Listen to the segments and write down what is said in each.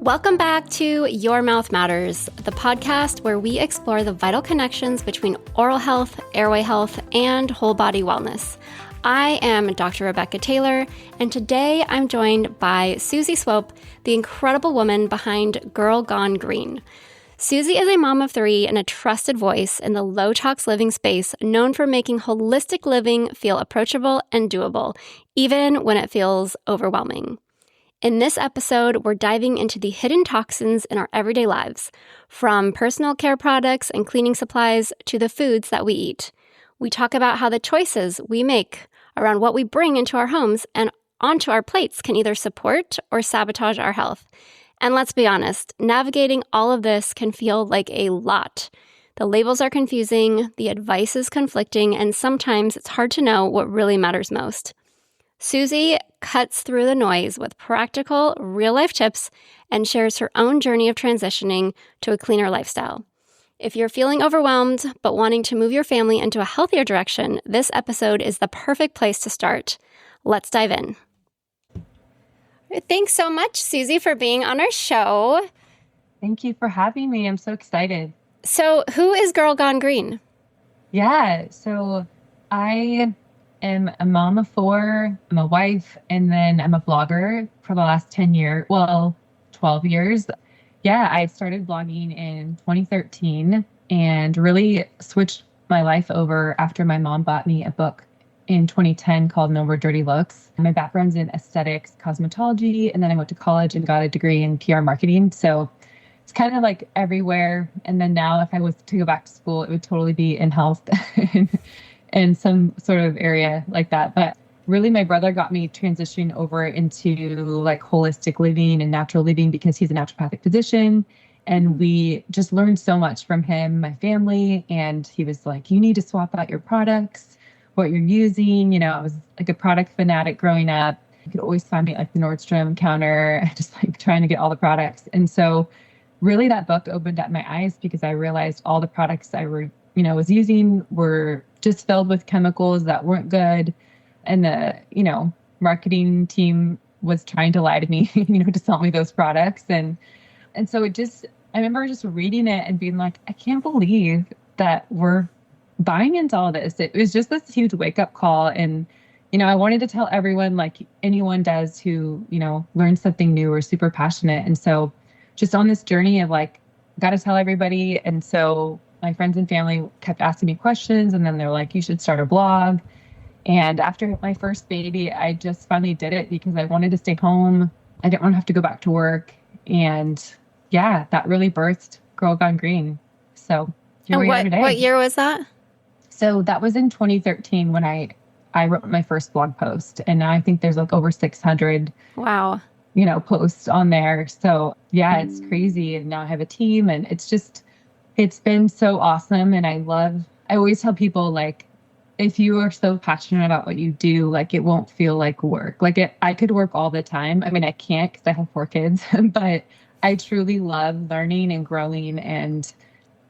Welcome back to Your Mouth Matters, the podcast where we explore the vital connections between oral health, airway health, and whole body wellness. I am Dr. Rebecca Taylor, and today I'm joined by Suzi Swope, the incredible woman behind Gurl Gone Green. Suzi is a mom of three and a trusted voice in the low-tox living space, known for making holistic living feel approachable and doable, even when it feels overwhelming. In this episode, we're diving into the hidden toxins in our everyday lives, from personal care products and cleaning supplies to the foods that we eat. We talk about how the choices we make around what we bring into our homes and onto our plates can either support or sabotage our health. And let's be honest, navigating all of this can feel like a lot. The labels are confusing, the advice is conflicting, and sometimes it's hard to know what really matters most. Suzi cuts through the noise with practical, real-life tips and shares her own journey of transitioning to a cleaner lifestyle. If you're feeling overwhelmed but wanting to move your family into a healthier direction, this episode is the perfect place to start. Let's dive in. Thanks so much, Suzi, for being on our show. Thank you for having me. I'm so excited. So, who is Gurl Gone Green? Yeah, so I am a mom of four, I'm a wife, and then I'm a vlogger for the last 12 years. Yeah, I started vlogging in 2013 and really switched my life over after my mom bought me a book in 2010 called No More Dirty Looks. My background's in aesthetics, cosmetology, and then I went to college and got a degree in PR marketing. So it's kind of like everywhere. And then now if I was to go back to school, it would totally be in health and some sort of area like that. But really my brother got me transitioning over into like holistic living and natural living because he's a naturopathic physician. And we just learned so much from him, my family. And he was like, you need to swap out your products, what you're using. You know, I was like a product fanatic growing up. You could always find me at like the Nordstrom counter, just like trying to get all the products. And so really that book opened up my eyes because I realized all the products I was using were just filled with chemicals that weren't good. And the, marketing team was trying to lie to me, to sell me those products. And so I remember just reading it and being like, I can't believe that we're buying into all this. It was just this huge wake up call. And, I wanted to tell everyone like anyone does who, learns something new or super passionate. And so just on this journey of like, got to tell everybody. And so my friends and family kept asking me questions, and then they're like, you should start a blog. And after my first baby, I just finally did it because I wanted to stay home. I didn't want to have to go back to work. And yeah, that really birthed Gurl Gone Green. So here we are today. What year was that? So that was in 2013 when I wrote my first blog post. And now I think there's like over 600 wow, posts on there. So yeah, it's crazy. And now I have a team, and it's been so awesome. And I always tell people, like, if you are so passionate about what you do, like, it won't feel like work. Like I could work all the time. I mean, I can't because I have 4 kids, but I truly love learning and growing. And,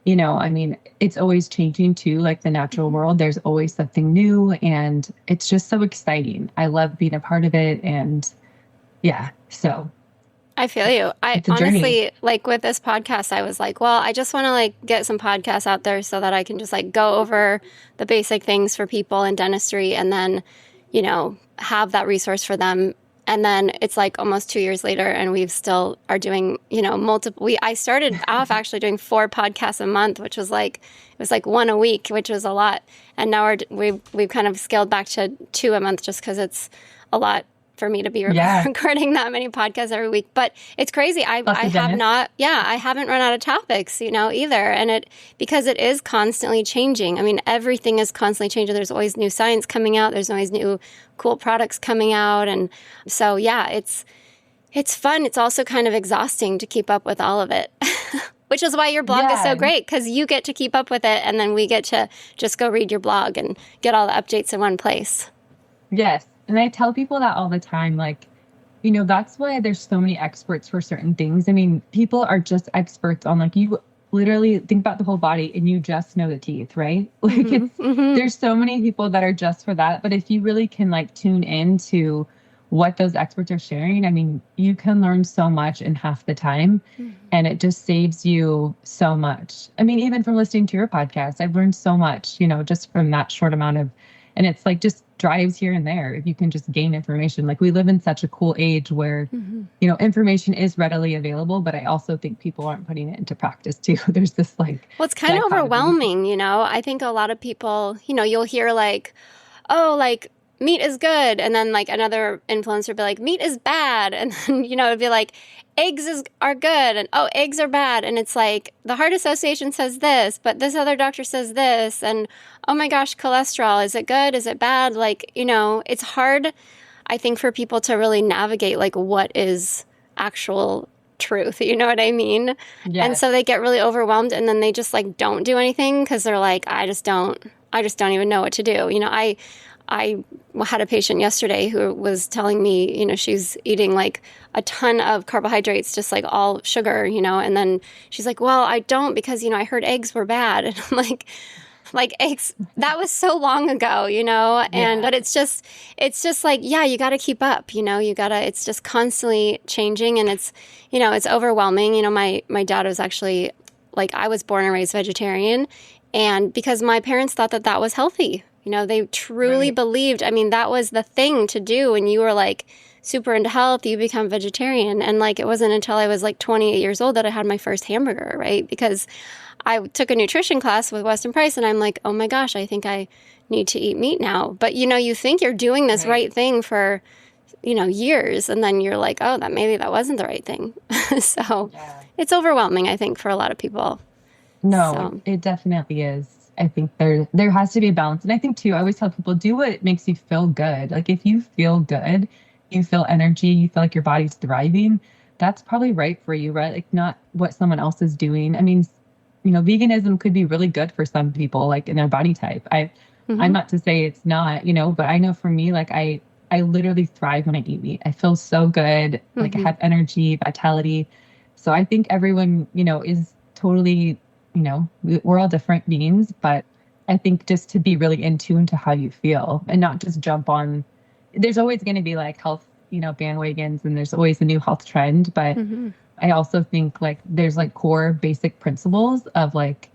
it's always changing too, like the natural world. There's always something new, and it's just so exciting. I love being a part of it. And yeah, so I feel you. I honestly, like with this podcast, I was like, well, I just want to like get some podcasts out there so that I can just like go over the basic things for people in dentistry, and then, have that resource for them. And then it's like almost 2 years later, and we still are doing, multiple. I started off actually doing 4 podcasts a month, which was like, it was like 1 a week, which was a lot. And now we've kind of scaled back to 2 a month just because it's a lot for me to be recording that many podcasts every week. But it's crazy. I haven't run out of topics, either. And because it is constantly changing. I mean, everything is constantly changing. There's always new science coming out. There's always new cool products coming out. And so, yeah, it's fun. It's also kind of exhausting to keep up with all of it, which is why your blog is so great, because you get to keep up with it. And then we get to just go read your blog and get all the updates in one place. Yes. And I tell people that all the time, like, that's why there's so many experts for certain things. I mean, people are just experts on, like, you literally think about the whole body and you just know the teeth, right? Like there's so many people that are just for that. But if you really can like tune into what those experts are sharing, I mean, you can learn so much in half the time, and it just saves you so much. I mean, even from listening to your podcast, I've learned so much, just from that short amount of, and it's like just drives here and there. If you can just gain information, like we live in such a cool age where, information is readily available, but I also think people aren't putting it into practice too. There's this like, well, it's kind of overwhelming, I think a lot of people, you'll hear like, oh, like, meat is good. And then like another influencer would be like, meat is bad. And then, it'd be like, eggs are good. And oh, eggs are bad. And it's like the Heart Association says this, but this other doctor says this. And oh my gosh, cholesterol, is it good? Is it bad? Like, it's hard, I think, for people to really navigate like what is actual truth. You know what I mean? Yes. And so they get really overwhelmed and then they just like don't do anything because they're like, I just don't even know what to do. I had a patient yesterday who was telling me, she's eating like a ton of carbohydrates, just like all sugar, and then she's like, well, I don't because, I heard eggs were bad. And I'm like eggs, that was so long ago, and but it's just like, yeah, you got to keep up, it's just constantly changing and it's, it's overwhelming. My dad was actually like, I was born and raised vegetarian, and because my parents thought that was healthy. They truly believed, I mean, that was the thing to do when you were like super into health, you become vegetarian. And like, it wasn't until I was like 28 years old that I had my first hamburger, right? Because I took a nutrition class with Weston Price and I'm like, oh my gosh, I think I need to eat meat now. But, you think you're doing this right thing for, years. And then you're like, oh, maybe that wasn't the right thing. So it's overwhelming, I think, for a lot of people. No, it definitely is. I think there has to be a balance. And I think too, I always tell people, do what makes you feel good. Like if you feel good, you feel energy, you feel like your body's thriving, that's probably right for you, right? Like not what someone else is doing. I mean, veganism could be really good for some people, like in their body type. I'm not to say it's not, but I know for me, like I literally thrive when I eat meat. I feel so good. Like I have energy, vitality. So I think everyone, is totally, we're all different beings, but I think just to be really in tune to how you feel and not just jump on, there's always going to be like health, bandwagons, and there's always a new health trend. But I also think like there's like core basic principles of like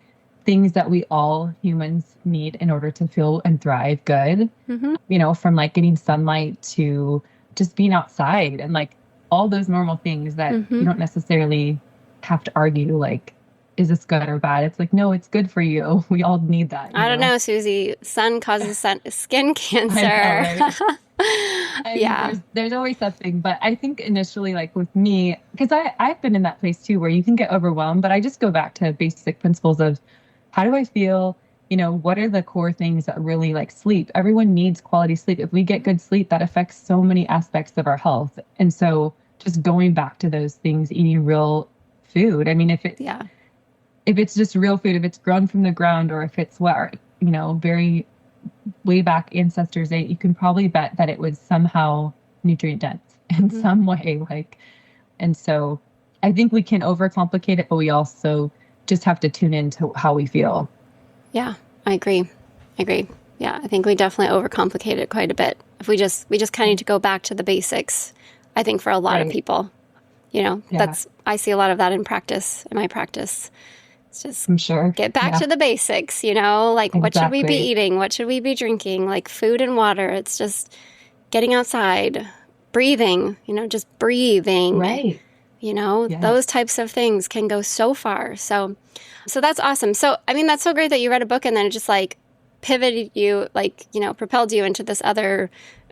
things that we all humans need in order to feel and thrive good, from like getting sunlight to just being outside and like all those normal things that you don't necessarily have to argue like, is this good or bad? It's like, no, it's good for you. We all need that. I don't know, Suzi. Sun causes skin cancer. I know, right? There's always something. But I think initially, like with me, because I've been in that place too, where you can get overwhelmed, but I just go back to basic principles of how do I feel? What are the core things that really like sleep? Everyone needs quality sleep. If we get good sleep, that affects so many aspects of our health. And so just going back to those things, eating real food. I mean, if it's just real food, if it's grown from the ground, or if it's what, very way back ancestors ate, you can probably bet that it was somehow nutrient dense in some way. Like, and so I think we can overcomplicate it, but we also just have to tune into how we feel. Yeah, I agree. Yeah, I think we definitely overcomplicate it quite a bit. If we just kind of need to go back to the basics, I think for a lot of people, I see a lot of that in my practice. Just I'm sure. Get back to the basics, like what should we be eating? What should we be drinking? Like food and water. It's just getting outside, breathing, just breathing. Right. Those types of things can go so far. So that's awesome. So, I mean, that's so great that you read a book and then it just like pivoted you, like, propelled you into this other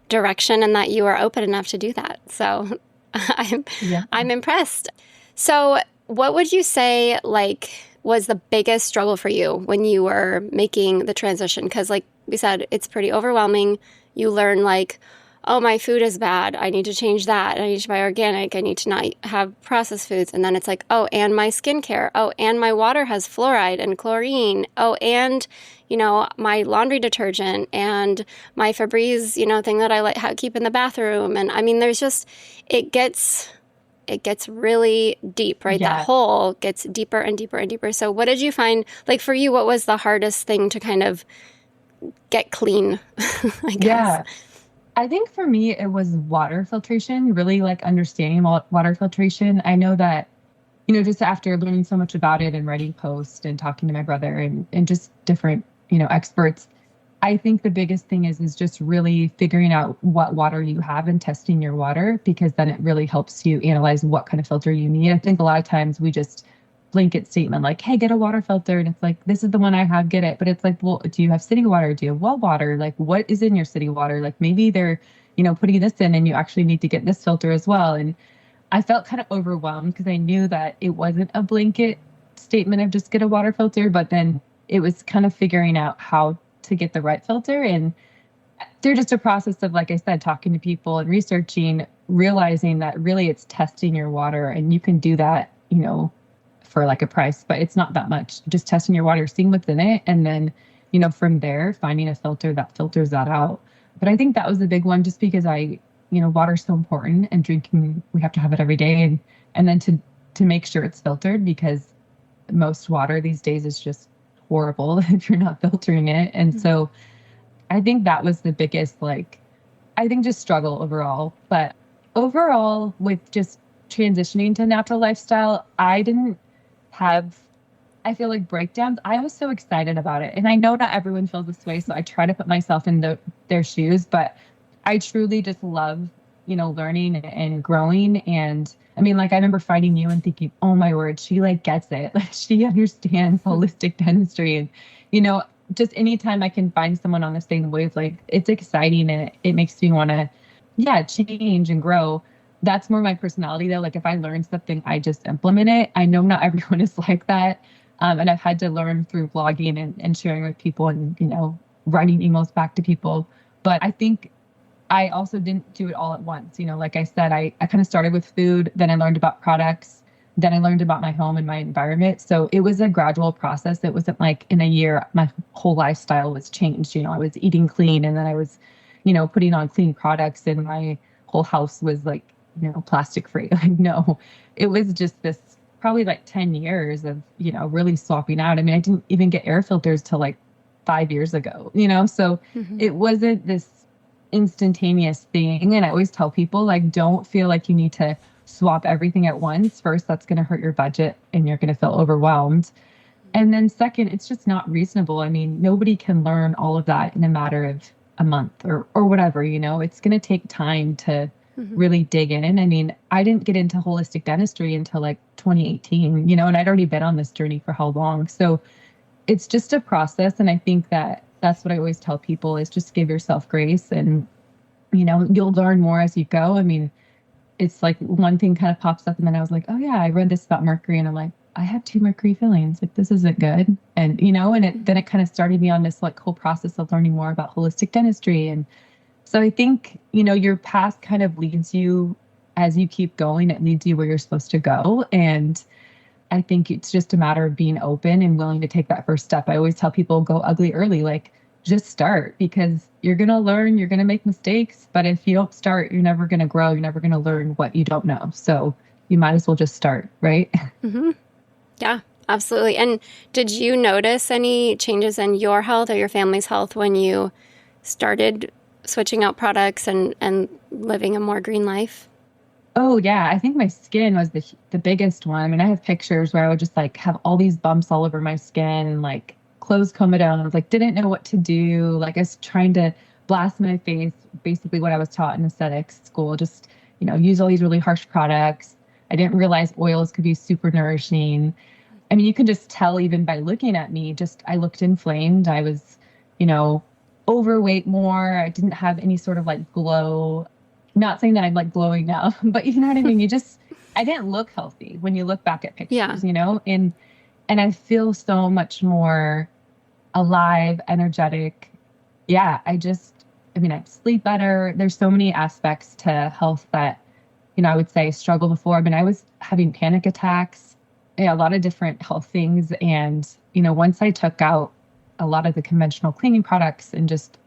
direction and that you are open enough to do that. So I'm impressed. So what would you say, like, was the biggest struggle for you when you were making the transition? Because like we said, it's pretty overwhelming. You learn like, oh, my food is bad. I need to change that. I need to buy organic. I need to not have processed foods. And then it's like, oh, and my skincare. Oh, and my water has fluoride and chlorine. Oh, and, my laundry detergent and my Febreze, thing that I keep in the bathroom. And I mean, there's just, it gets really deep, right? Yeah. That hole gets deeper and deeper and deeper. So what did you find, like for you, what was the hardest thing to kind of get clean, I guess? Yeah. I think for me, it was water filtration, really like understanding water filtration. I know that, just after learning so much about it and writing posts and talking to my brother and just different, experts, I think the biggest thing is just really figuring out what water you have and testing your water, because then it really helps you analyze what kind of filter you need. I think a lot of times we just blanket statement like, hey, get a water filter. And it's like, this is the one I have, get it. But it's like, well, do you have city water? Do you have well water? Like, what is in your city water? Like maybe they're, putting this in and you actually need to get this filter as well. And I felt kind of overwhelmed because I knew that it wasn't a blanket statement of just get a water filter, but then it was kind of figuring out how to get the right filter. And through just a process of, like I said, talking to people and researching, realizing that really it's testing your water, and you can do that, for like a price, but it's not that much. Just testing your water, seeing what's in it. And then, from there, finding a filter that filters that out. But I think that was the big one, just because water's so important, and drinking, we have to have it every day. And then to make sure it's filtered, because most water these days is just horrible if you're not filtering it. And so I think that was the biggest, just struggle overall. But overall, with just transitioning to natural lifestyle, I didn't have, I feel like, breakdowns. I was so excited about it. And I know not everyone feels this way, so I try to put myself in their shoes, but I truly just love, learning and growing. And I mean, I remember finding you and thinking, oh my word, she gets it. Like, she understands holistic dentistry. And, just anytime I can find someone on the same wave, it's exciting, and it makes me want to, change and grow. That's more my personality though. If I learn something, I just implement it. I know not everyone is like that. And I've had to learn through blogging and sharing with people and, writing emails back to people. But I think I also didn't do it all at once. Like I said, I kind of started with food, then I learned about products, then I learned about my home and my environment. So it was a gradual process. It wasn't like in a year, my whole lifestyle was changed. I was eating clean, and then I was, putting on clean products, and my whole house was plastic free. No, it was just this probably 10 years of, really swapping out. I mean, I didn't even get air filters till 5 years ago, so it wasn't this instantaneous thing. And I always tell people, don't feel like you need to swap everything at once. First, that's going to hurt your budget and you're going to feel overwhelmed. And then second, it's just not reasonable. I mean, nobody can learn all of that in a matter of a month or whatever, it's going to take time to really dig in. I mean, I didn't get into holistic dentistry until 2018, and I'd already been on this journey for how long. So it's just a process. And I think that that's what I always tell people, is just give yourself grace, and, you'll learn more as you go. I mean, it's one thing kind of pops up, and then I was like, oh yeah, I read this about mercury, and I'm like, I have 2 mercury fillings. This isn't good. And, then it kind of started me on this whole process of learning more about holistic dentistry. And so I think, your path kind of leads you as you keep going. It leads you where you're supposed to go. And I think it's just a matter of being open and willing to take that first step. I always tell people, go ugly early, just start, because you're going to learn, you're going to make mistakes. But if you don't start, you're never going to grow. You're never going to learn what you don't know. So you might as well just start, right? Mm-hmm. Yeah, absolutely. And did you notice any changes in your health or your family's health when you started switching out products and living a more green life? Oh yeah, I think my skin was the biggest one. I mean, I have pictures where I would just have all these bumps all over my skin, clothes comedones, didn't know what to do. I was trying to blast my face, basically what I was taught in aesthetics school, just, use all these really harsh products. I didn't realize oils could be super nourishing. I mean, you can just tell even by looking at me, I looked inflamed. I was, overweight more. I didn't have any sort of glow. Not saying that I'm glowing now, but you know what I mean? I didn't look healthy when you look back at pictures, and I feel so much more alive, energetic. Yeah. I sleep better. There's so many aspects to health that, I would say struggle before. I mean, I was having panic attacks, a lot of different health things. And, once I took out a lot of the conventional cleaning products and just,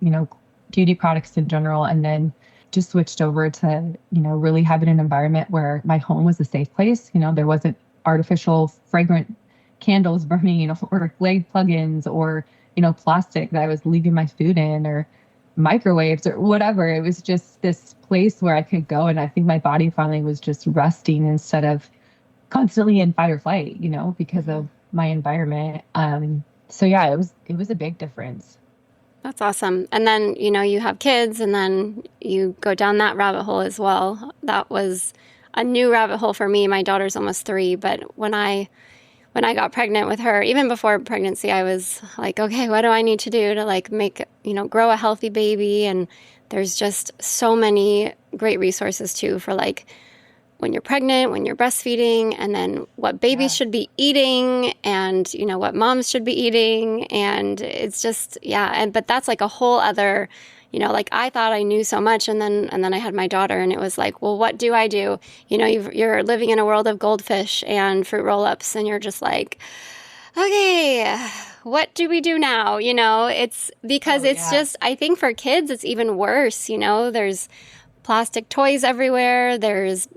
beauty products in general, and then just switched over to, really having an environment where my home was a safe place. There wasn't artificial fragrant candles burning, or leg plugins or, plastic that I was leaving my food in, or, microwaves or whatever. It was just this place where I could go. And I think my body finally was just resting instead of constantly in fight or flight, because of my environment. So yeah, it was a big difference. That's awesome. And then, you have kids and then you go down that rabbit hole as well. That was a new rabbit hole for me. My daughter's almost 3, but when I got pregnant with her, even before pregnancy, I was like, okay, what do I need to do to like make, grow a healthy baby? And there's just so many great resources too for like when you're pregnant, when you're breastfeeding, and then what babies should be eating and, what moms should be eating. And it's just, but that's like a whole other, like I thought I knew so much. And then I had my daughter and it was like, well, what do I do? You're living in a world of goldfish and fruit roll-ups and you're just like, okay, what do we do now? It's because just, I think for kids, it's even worse. There's plastic toys everywhere. There's,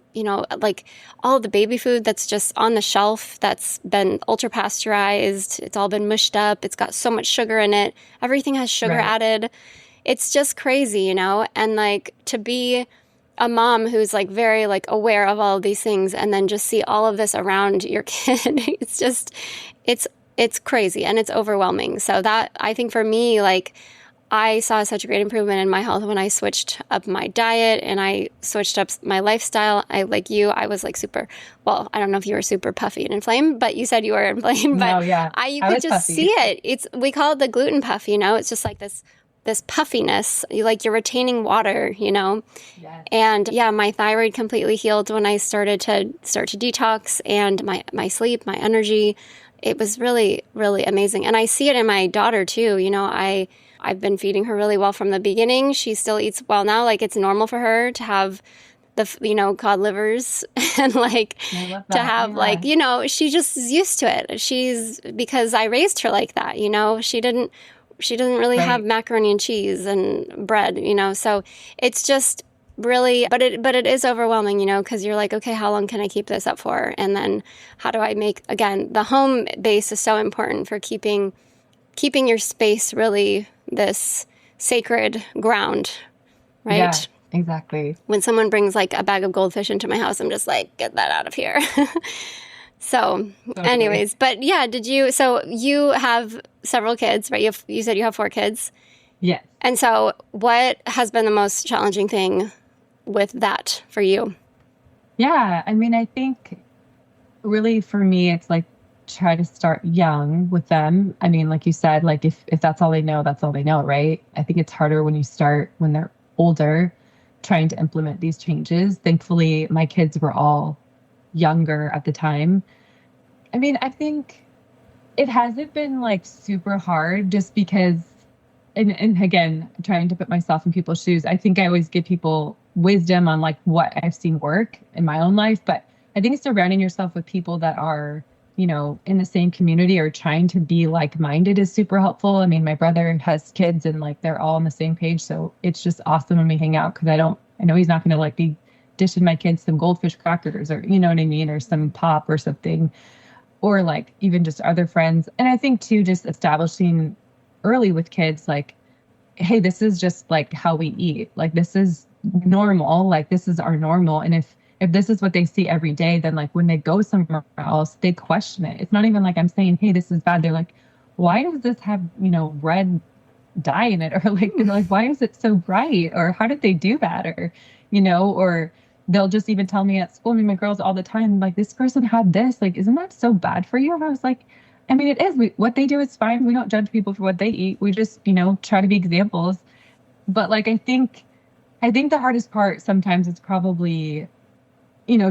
like all the baby food that's just on the shelf that's been ultra pasteurized. It's all been mushed up. It's got so much sugar in it. Everything has sugar added. It's just crazy, and like to be a mom who's like very like aware of all of these things and then just see all of this around your kid. It's just, it's crazy and it's overwhelming. So that I think for me, like I saw such a great improvement in my health when I switched up my diet and I switched up my lifestyle. I was like super, well, I don't know if you were super puffy and inflamed, but you said you were inflamed, but you could just puffy. See it. We call it the gluten puff, it's just like this puffiness, like you're retaining water, Yes. And my thyroid completely healed when I started to detox, and my sleep, my energy, it was really, really amazing. And I see it in my daughter too. I've been feeding her really well from the beginning. She still eats well now. Like it's normal for her to have the, cod livers and like to have like, she just is used to it. Because I raised her like that, she doesn't really have macaroni and cheese and bread, so it's just really, but it is overwhelming, because you're like, okay, how long can I keep this up for? And then how do I make, again, the home base is so important for keeping your space really this sacred ground, right? Yeah, exactly. When someone brings like a bag of goldfish into my house, I'm just like, get that out of here. So anyways, but yeah, so you have several kids, right? You said you have 4 kids. Yes. And so what has been the most challenging thing with that for you? Yeah. I mean, I think really for me, it's like try to start young with them. I mean, like you said, like if that's all they know, that's all they know, right? I think it's harder when you start when they're older trying to implement these changes. Thankfully, my kids were all younger at the time. I mean, I think it hasn't been like super hard just because, and again, trying to put myself in people's shoes, I think I always give people wisdom on like what I've seen work in my own life. But I think surrounding yourself with people that are, in the same community or trying to be like-minded is super helpful. I mean, my brother has kids and like they're all on the same page. So it's just awesome when we hang out because I know he's not going to like be dishing my kids some goldfish crackers or, you know what I mean? Or some pop or something, or like even just other friends. And I think too, just establishing early with kids, like, hey, this is just like how we eat. Like, this is normal. Like, this is our normal. And if this is what they see every day, then like when they go somewhere else, they question it. It's not even like I'm saying, hey, this is bad. They're like, why does this have, red dye in it? Or like, they're like, why is it so bright? Or how did they do that? Or, or they'll just even tell me at school, my girls all the time, like, this person had this, like, isn't that so bad for you? And I was like, I mean, it is. What they do is fine. We don't judge people for what they eat. We just, try to be examples. But like, I think the hardest part sometimes is probably,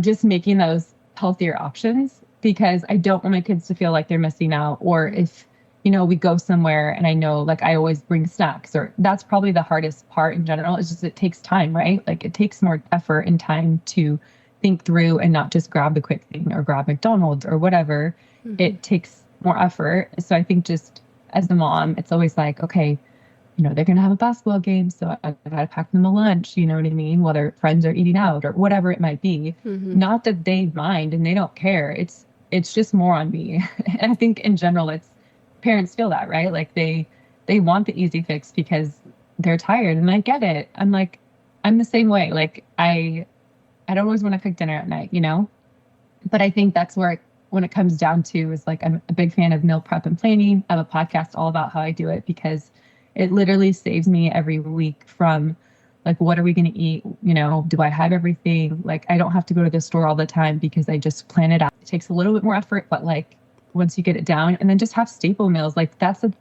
just making those healthier options, because I don't want my kids to feel like they're missing out. Or if, we go somewhere and I know, like, I always bring snacks, or that's probably the hardest part in general. It's just, it takes time, right? Like, it takes more effort and time to think through and not just grab the quick thing or grab McDonald's or whatever. Mm-hmm. It takes more effort. So I think just as a mom, it's always like, okay, they're going to have a basketball game, so I got to pack them a lunch, you know what I mean? While their friends are eating out or whatever it might be. Mm-hmm. Not that they mind and they don't care. It's just more on me. And I think in general, parents feel that, right? Like they want the easy fix because they're tired, and I get it. I'm like, I'm the same way. Like I don't always want to cook dinner at night, you know? But I think that's where when it comes down to is like, I'm a big fan of meal prep and planning. I have a podcast all about how I do it because it literally saves me every week from like, what are we going to eat? You know, do I have everything? Like, I don't have to go to the store all the time because I just plan it out. It takes a little bit more effort, but like once you get it down, and then just have staple meals. Like that's a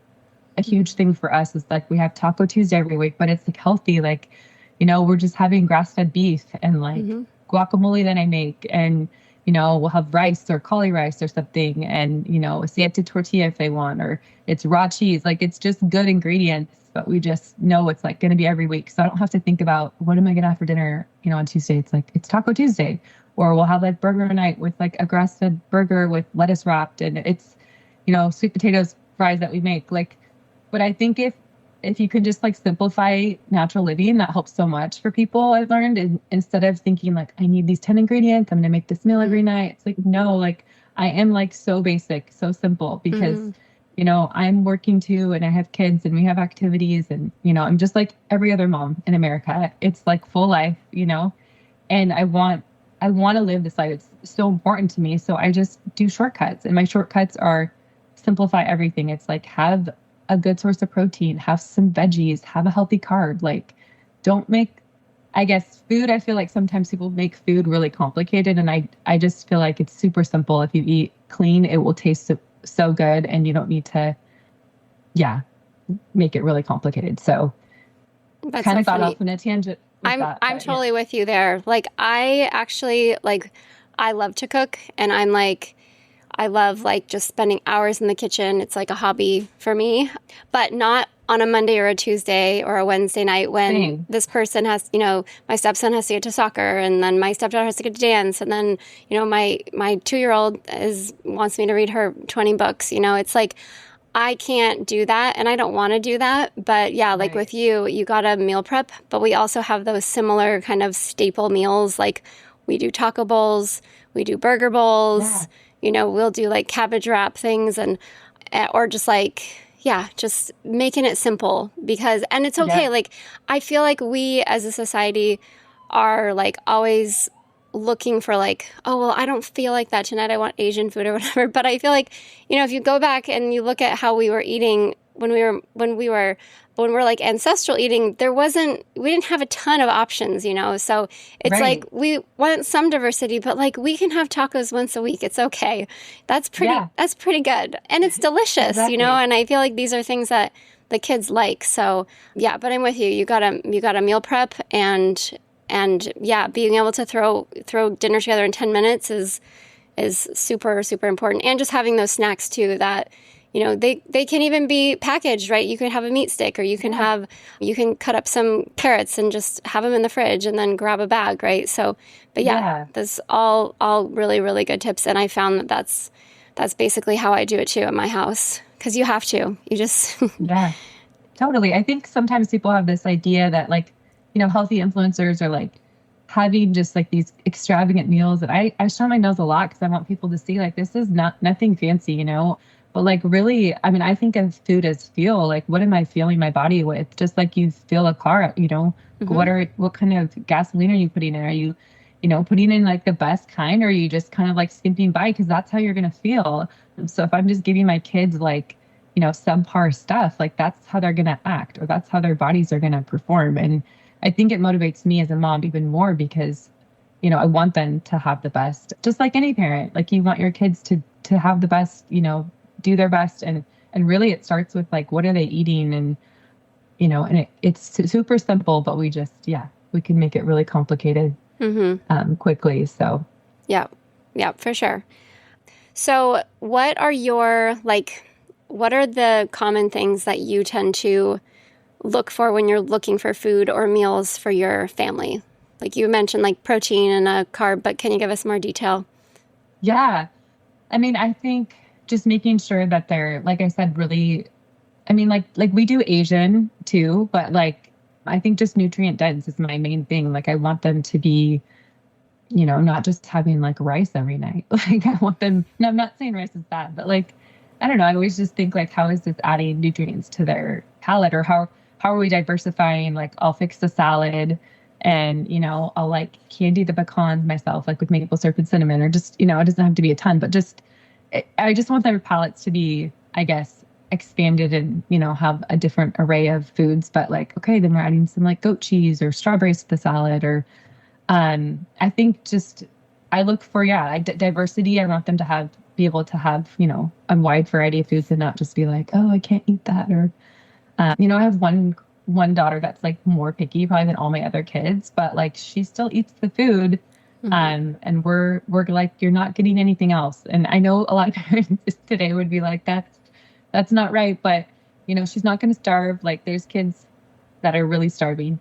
huge thing for us is like, we have Taco Tuesday every week, but it's like healthy. Like, you know, we're just having grass-fed beef and like guacamole that I make, and you know, we'll have rice or cauli rice or something, and you know, a sandwich tortilla if they want, or it's raw cheese. Like it's just good ingredients, but we just know it's like going to be every week. So I don't have to think about what am I going to have for dinner, you know, on Tuesday. It's like, it's Taco Tuesday, or we'll have like burger night with like a grass-fed burger with lettuce wrapped, and it's, you know, sweet potatoes fries that we make. Like, but I think if you can just like simplify natural living, that helps so much for people, I've learned. And instead of thinking like, I need these 10 ingredients, I'm going to make this meal every night. It's like, no, like I am like so basic, so simple because, you know, I'm working too, and I have kids and we have activities, and, you know, I'm just like every other mom in America. It's like full life, you know, and I want to live this life. It's so important to me. So I just do shortcuts, and my shortcuts are simplify everything. It's like, have a good source of protein, have some veggies, have a healthy carb. Like, don't make, I guess, food. I feel like sometimes people make food really complicated, and I just feel like it's super simple. If you eat clean, it will taste so good, and you don't need to, make it really complicated. So That's kind so of got funny. off on a tangent. I'm totally with you there. Like I actually I love to cook, and I love like just spending hours in the kitchen. It's like a hobby for me, but not on a Monday or a Tuesday or a Wednesday night when this person has, you know, my stepson has to get to soccer, and then my stepdaughter has to get to dance, and then, you know, my 2-year-old wants me to read her 20 books. You know, it's like I can't do that, and I don't want to do that. But yeah, like with you got a meal prep, but we also have those similar kind of staple meals. Like we do taco bowls, we do burger bowls. Yeah. You know, we'll do like cabbage wrap things, and or just like, just making it simple and it's okay. Yeah. Like, I feel like we as a society are like always looking for like, oh, well, I don't feel like that tonight. I want Asian food or whatever. But I feel like, you know, if you go back and you look at how we were eating when we're like ancestral eating, we didn't have a ton of options, you know? So it's like, we want some diversity, but like we can have tacos once a week. It's okay. That's pretty good. And it's delicious, you know? And I feel like these are things that the kids like. So yeah, but I'm with you. You got a meal prep, and being able to throw dinner together in 10 minutes is super, super important. And just having those snacks too that, you know, they can even be packaged, right? You can have a meat stick, or you can cut up some carrots and just have them in the fridge and then grab a bag, right? So, but that's all really, really good tips. And I found that that's basically how I do it too at my house, because you have to. You just... Yeah, totally. I think sometimes people have this idea that like, you know, healthy influencers are like having just like these extravagant meals. And I show my meals a lot because I want people to see like, this is nothing fancy, you know? But like really, I mean, I think of food as fuel. Like, what am I fueling my body with? Just like you fuel a car, you know, what kind of gasoline are you putting in? Are you, you know, putting in like the best kind, or are you just kind of like skimping by? Because that's how you're going to feel. So if I'm just giving my kids like, you know, subpar stuff, like that's how they're going to act, or that's how their bodies are going to perform. And I think it motivates me as a mom even more because, you know, I want them to have the best, just like any parent. Like you want your kids to have the best, you know, do their best. And really it starts with like, what are they eating? And, you know, and it's super simple, but we just, we can make it really complicated quickly. So. Yeah, for sure. So what are the common things that you tend to look for when you're looking for food or meals for your family? Like you mentioned like protein and a carb, but can you give us more detail? Yeah. I mean, I think just making sure that they're, like I said, really, I mean, like we do Asian too, but like, I think just nutrient dense is my main thing. Like I want them to be, you know, not just having like rice every night. Like I want them, no, I'm not saying rice is bad, but like, I don't know. I always just think like, how is this adding nutrients to their palate, or how how are we diversifying? Like I'll fix the salad and, I'll like candy the pecans myself, like with maple syrup and cinnamon, or just, it doesn't have to be a ton, but just, I just want their palates to be, I guess, expanded and, have a different array of foods. But like, okay, then we're adding some like goat cheese or strawberries to the salad, or I think just, I look for, diversity. I want them to be able to have, a wide variety of foods and not just be like, oh, I can't eat that. Or, I have one daughter that's like more picky probably than all my other kids, but like she still eats the food. And we're like, you're not getting anything else. And I know a lot of parents today would be like, that's not right. But, she's not going to starve. Like there's kids that are really starving,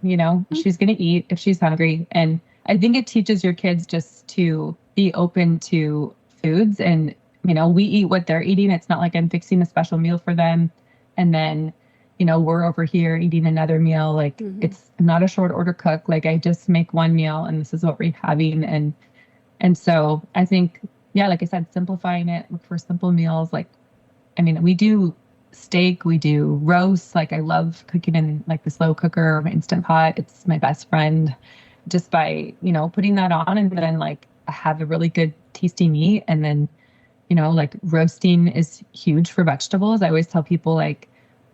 she's going to eat if she's hungry. And I think it teaches your kids just to be open to foods. And, we eat what they're eating. It's not like I'm fixing a special meal for them. And then, we're over here eating another meal. Like I'm not a short order cook. Like I just make one meal and this is what we're having. And so I think, like I said, simplifying it, look for simple meals. Like, we do steak, we do roast. Like I love cooking in like the slow cooker or my Instant Pot. It's my best friend just by, putting that on and then like I have a really good tasty meat. And then, like roasting is huge for vegetables. I always tell people like,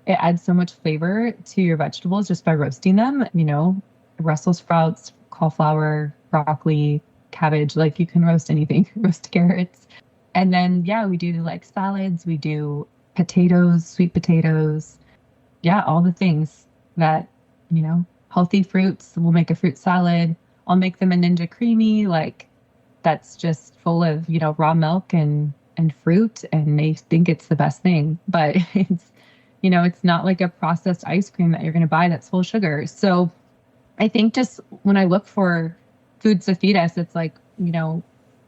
it adds so much flavor to your vegetables just by roasting them, Brussels sprouts, cauliflower, broccoli, cabbage, like you can roast anything, roast carrots. And then, we do like salads, we do potatoes, sweet potatoes. All the things that, healthy fruits. We'll make a fruit salad. I'll make them a Ninja Creamy, like that's just full of, raw milk and fruit. And they think it's the best thing, but it's not like a processed ice cream that you're going to buy that's full of sugar. So I think just when I look for foods to feed us, it's like,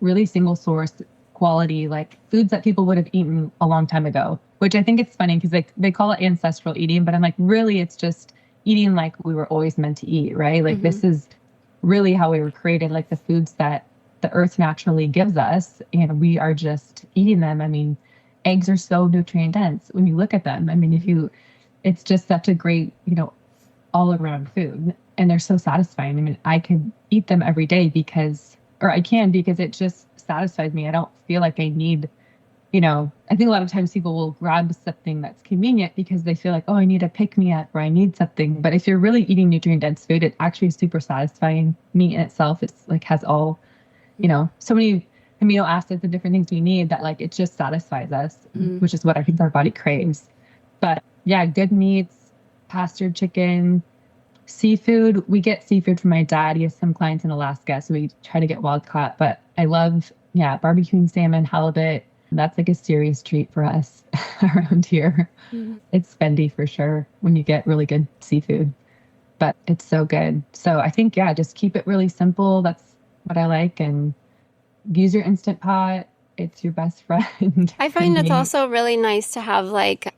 really single source quality, like foods that people would have eaten a long time ago, which I think it's funny because they call it ancestral eating, but I'm like, really, it's just eating like we were always meant to eat, right? Like this is really how we were created, like the foods that the earth naturally gives us, and we are just eating them. Eggs are so nutrient dense when you look at them. It's just such a great, all around food, and they're so satisfying. I could eat them every day because it just satisfies me. I don't feel like I need, I think a lot of times people will grab something that's convenient because they feel like, oh, I need a pick me up or I need something. But if you're really eating nutrient dense food, it actually is super satisfying. Meat in itself, it's like has all, so many amino acids and different things we need that like it just satisfies us, which is what I think our body craves. But good meats, pastured chicken, seafood. We get seafood from my dad. He has some clients in Alaska, so we try to get wild caught. But I love barbecuing salmon, halibut. That's like a serious treat for us around here. It's spendy for sure when you get really good seafood, but it's so good. So I think just keep it really simple. That's what I like, and use your Instant Pot. It's your best friend. I find it's also really nice to have like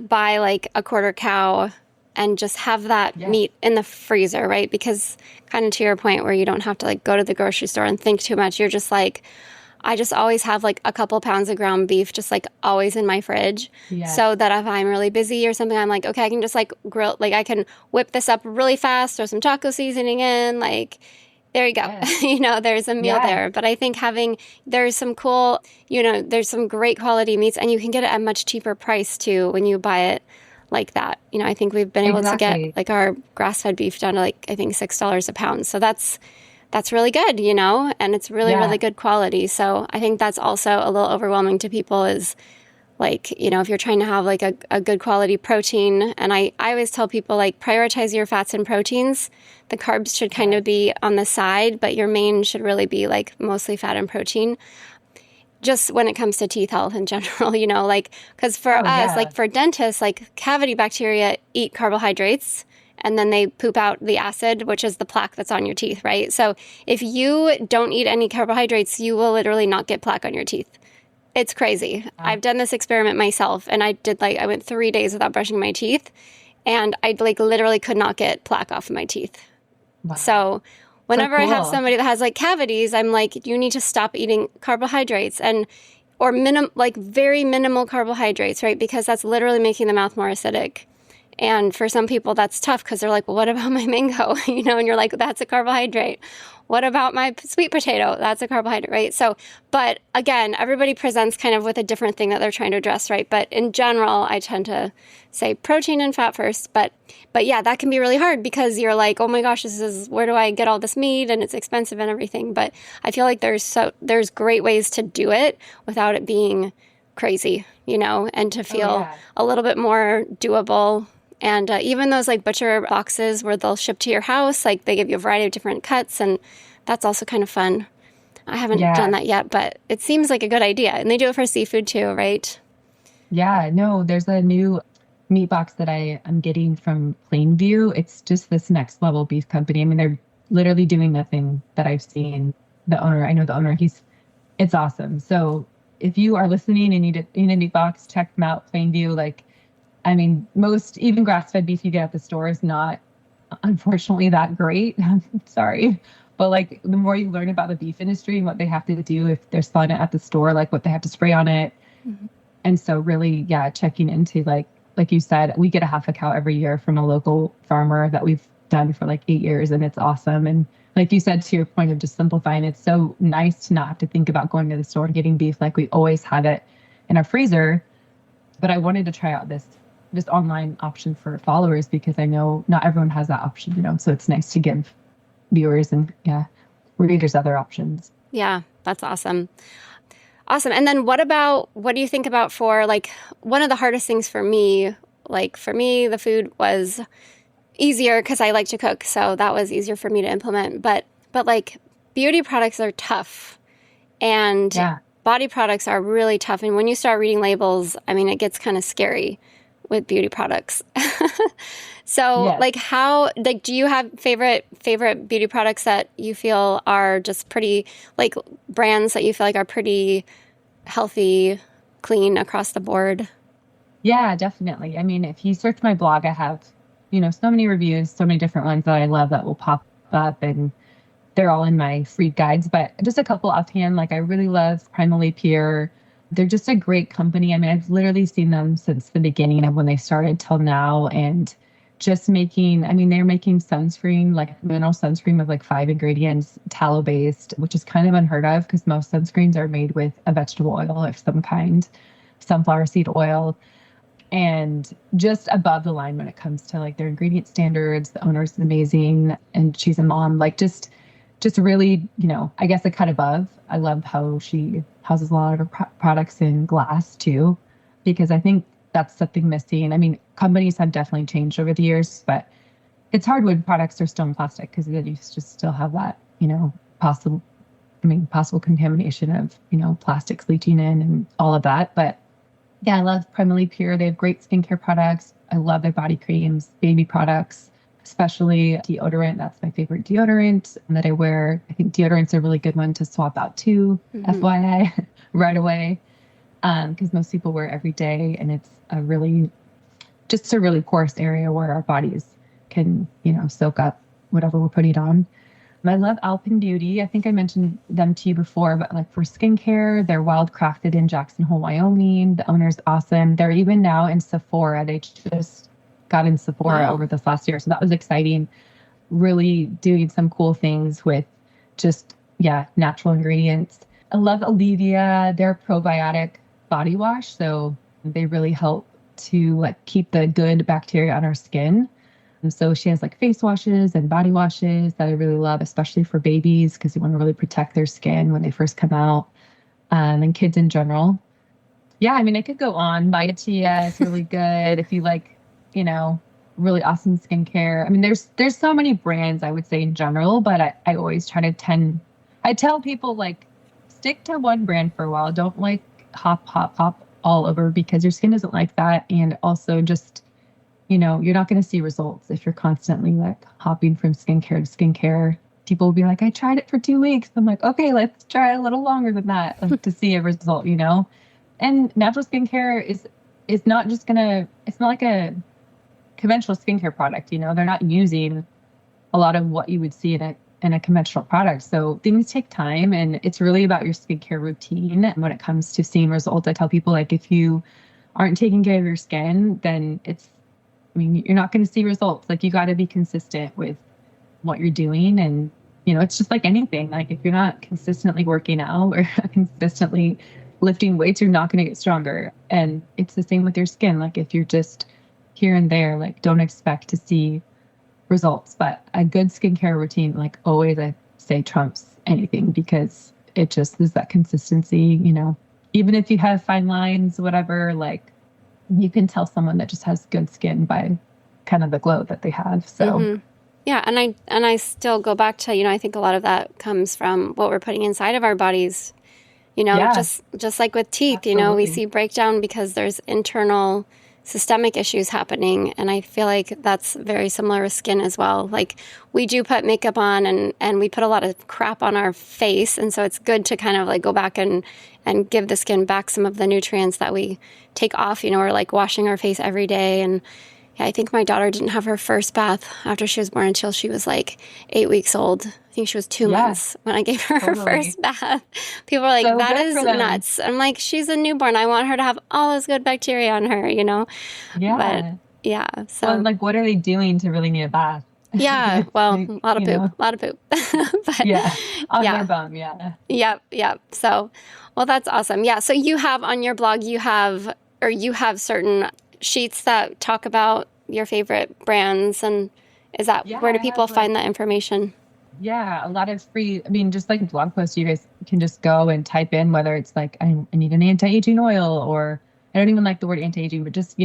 buy like a quarter cow and just have that meat in the freezer, right? Because kind of to your point where you don't have to like go to the grocery store and think too much. You're just like, I just always have like a couple pounds of ground beef just like always in my fridge. So that if I'm really busy or something, I'm like, okay, I can just like grill, like I can whip this up really fast, throw some taco seasoning in, like there you go. There's a meal there. But I think there's some cool, there's some great quality meats, and you can get it at a much cheaper price too when you buy it like that. I think we've been able to get like our grass-fed beef down to like, I think $6 a pound. So that's really good, and it's really, really good quality. So I think that's also a little overwhelming to people is like, if you're trying to have like a good quality protein. And I always tell people like prioritize your fats and proteins. The carbs should kind of be on the side, but your main should really be like mostly fat and protein. Just when it comes to teeth health in general, like, because for us, like for dentists, like cavity bacteria eat carbohydrates and then they poop out the acid, which is the plaque that's on your teeth, right? So if you don't eat any carbohydrates, you will literally not get plaque on your teeth. It's crazy. I've done this experiment myself, and I went 3 days without brushing my teeth, and I like literally could not get plaque off of my teeth. Wow. So whenever I have somebody that has like cavities, I'm like, you need to stop eating carbohydrates or very minimal carbohydrates, right? Because that's literally making the mouth more acidic. And for some people, that's tough because they're like, well, what about my mango? And you're like, that's a carbohydrate. What about my sweet potato? That's a carbohydrate, right? So, but again, everybody presents kind of with a different thing that they're trying to address, right? But in general, I tend to say protein and fat first. But yeah, that can be really hard because you're like, oh my gosh, where do I get all this meat? And it's expensive and everything. But I feel like there's great ways to do it without it being crazy, and to feel a little bit more doable. And even those like butcher boxes where they'll ship to your house, like they give you a variety of different cuts, and that's also kind of fun. I haven't done that yet, but it seems like a good idea. And they do it for seafood too, right? Yeah, no, there's a new meat box that I am getting from Plainview. It's just this next level beef company. I mean, they're literally doing nothing that I've seen. I know the owner, it's awesome. So if you are listening and need a meat box, check them out, Plainview. Most, even grass-fed beef you get at the store is not, unfortunately, that great. I'm sorry. But the more you learn about the beef industry and what they have to do if they're selling it at the store, what they have to spray on it. Mm-hmm. And so really, checking into like you said, we get a half a cow every year from a local farmer that we've done for 8 years, and it's awesome. And like you said, to your point of just simplifying, it's so nice to not have to think about going to the store and getting beef. We always have it in our freezer. But I wanted to try out this online option for followers because I know not everyone has that option, so it's nice to give viewers and readers other options. Yeah, that's awesome. Awesome. And then what do you think about for one of the hardest things for me, the food was easier because I like to cook. So that was easier for me to implement. But beauty products are tough and body products are really tough. And when you start reading labels, it gets kind of scary with beauty products. So how, do you have favorite beauty products that you feel are just pretty, brands that you feel like are pretty healthy, clean across the board? Yeah, definitely. If you search my blog, I have, so many reviews, so many different ones that I love that will pop up, and they're all in my free guides. But just a couple offhand, I really love Primally Pure. They're just a great company. I've literally seen them since the beginning of when they started till now. And just making, they're making sunscreen, mineral sunscreen with 5 ingredients, tallow based, which is kind of unheard of because most sunscreens are made with a vegetable oil of some kind, sunflower seed oil, and just above the line when it comes to their ingredient standards. The owner is amazing and she's a mom, just really, I guess a cut above. I love how she houses a lot of her products in glass too, because I think that's something missing. Companies have definitely changed over the years, but it's hard when products are still in plastic because then you just still have that, possible contamination of, plastics leaching in and all of that. But yeah, I love Primally Pure. They have great skincare products. I love their body creams, baby products, especially deodorant. That's my favorite deodorant that I wear. I think deodorant's a really good one to swap out too, FYI, right away. Because most people wear it every day, and it's a really porous area where our bodies can, soak up whatever we're putting on. I love Alpen Beauty. I think I mentioned them to you before, but for skincare, they're wild crafted in Jackson Hole, Wyoming. The owner's awesome. They're even now in Sephora. They just got in Sephora over this last year. So that was exciting. Really doing some cool things with just, natural ingredients. I love Olivia. They're a probiotic body wash. So they really help to keep the good bacteria on our skin. And so she has face washes and body washes that I really love, especially for babies, because you want to really protect their skin when they first come out, and kids in general. Yeah, I could go on. Vitatia is really good if you really awesome skincare. There's so many brands, I would say, in general, but I always try to I tell people stick to one brand for a while. Don't hop all over because your skin doesn't like that. And also just, you're not going to see results if you're constantly hopping from skincare to skincare. People will be like, I tried it for 2 weeks. I'm like, okay, let's try a little longer than that to see a result, And natural skincare is not just it's not like a conventional skincare product, they're not using a lot of what you would see in a conventional product. So things take time, and it's really about your skincare routine. And when it comes to seeing results, I tell people if you aren't taking care of your skin, then I mean, you're not going to see results. Like, you got to be consistent with what you're doing. And, it's just like anything. Like, if you're not consistently working out or consistently lifting weights, you're not going to get stronger. And it's the same with your skin. Like, if you're just here and there, like, don't expect to see results. But a good skincare routine, like, always I say trumps anything, because it just is that consistency. Even if you have fine lines, whatever, like, you can tell someone that just has good skin by kind of the glow that they have. So yeah, and I still go back to, I think a lot of that comes from what we're putting inside of our bodies. Just like with teeth, Absolutely. we see breakdown because there's internal systemic issues happening. And I feel like that's very similar with skin as well. Like, we do put makeup on and we put a lot of crap on our face. And so it's good to kind of like go back and give the skin back some of the nutrients that we take off. We're like washing our face every day. And yeah, I think my daughter didn't have her first bath after she was born until she was like 8 weeks old. I think she was 2 months when I gave her her first bath. People are like, so that is nuts. I'm like, she's a newborn. I want her to have all this good bacteria on her, Yeah. But yeah. So, well, like, what are they doing to really need a bath? Yeah. Well, a lot of poop. But, yeah. On their bum. Yeah. Yep. So, well, that's awesome. Yeah. So you have on your blog, you have certain sheets that talk about your favorite brands, and is that where do people find that information? Yeah, a lot of free, just like blog posts, you guys can just go and type in whether it's like, I need an anti-aging oil, or I don't even like the word anti-aging, but just,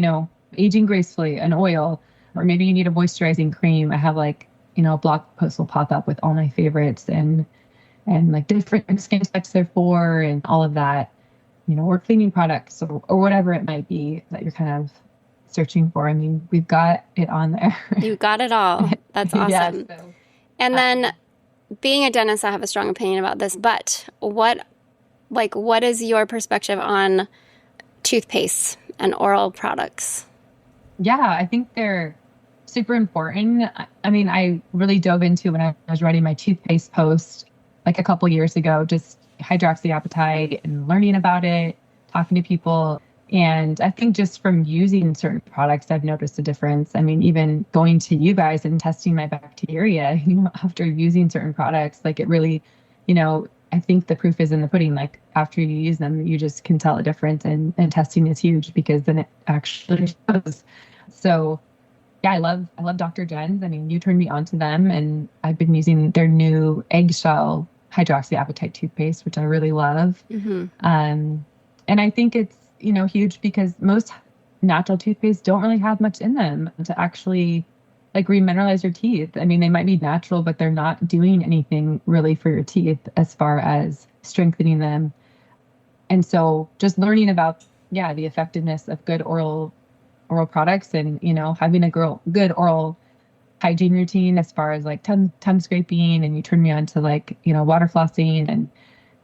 aging gracefully, an oil, or maybe you need a moisturizing cream. I have like, a blog post will pop up with all my favorites and like different skin types they're for and all of that, or cleaning products or whatever it might be that you're kind of searching for. We've got it on there. You got it all. That's awesome. Yeah, so, and then being a dentist, I have a strong opinion about this, but what is your perspective on toothpaste and oral products? Yeah, I think they're super important. I really dove into, when I was writing my toothpaste post like a couple years ago, just hydroxyapatite and learning about it, talking to people. And I think just from using certain products, I've noticed a difference. Even going to you guys and testing my bacteria, after using certain products, like, it really, I think the proof is in the pudding. Like, after you use them, you just can tell a difference, and testing is huge, because then it actually shows. So yeah, I love Dr. Jen's. You turned me on to them, and I've been using their new eggshell hydroxyapatite toothpaste, which I really love. Mm-hmm. And I think it's, huge, because most natural toothpaste don't really have much in them to actually like remineralize your teeth. They might be natural, but they're not doing anything really for your teeth as far as strengthening them. And so just learning about, the effectiveness of good oral products, and, having a good oral hygiene routine as far as like tongue scraping, and you turn me on to like, water flossing, and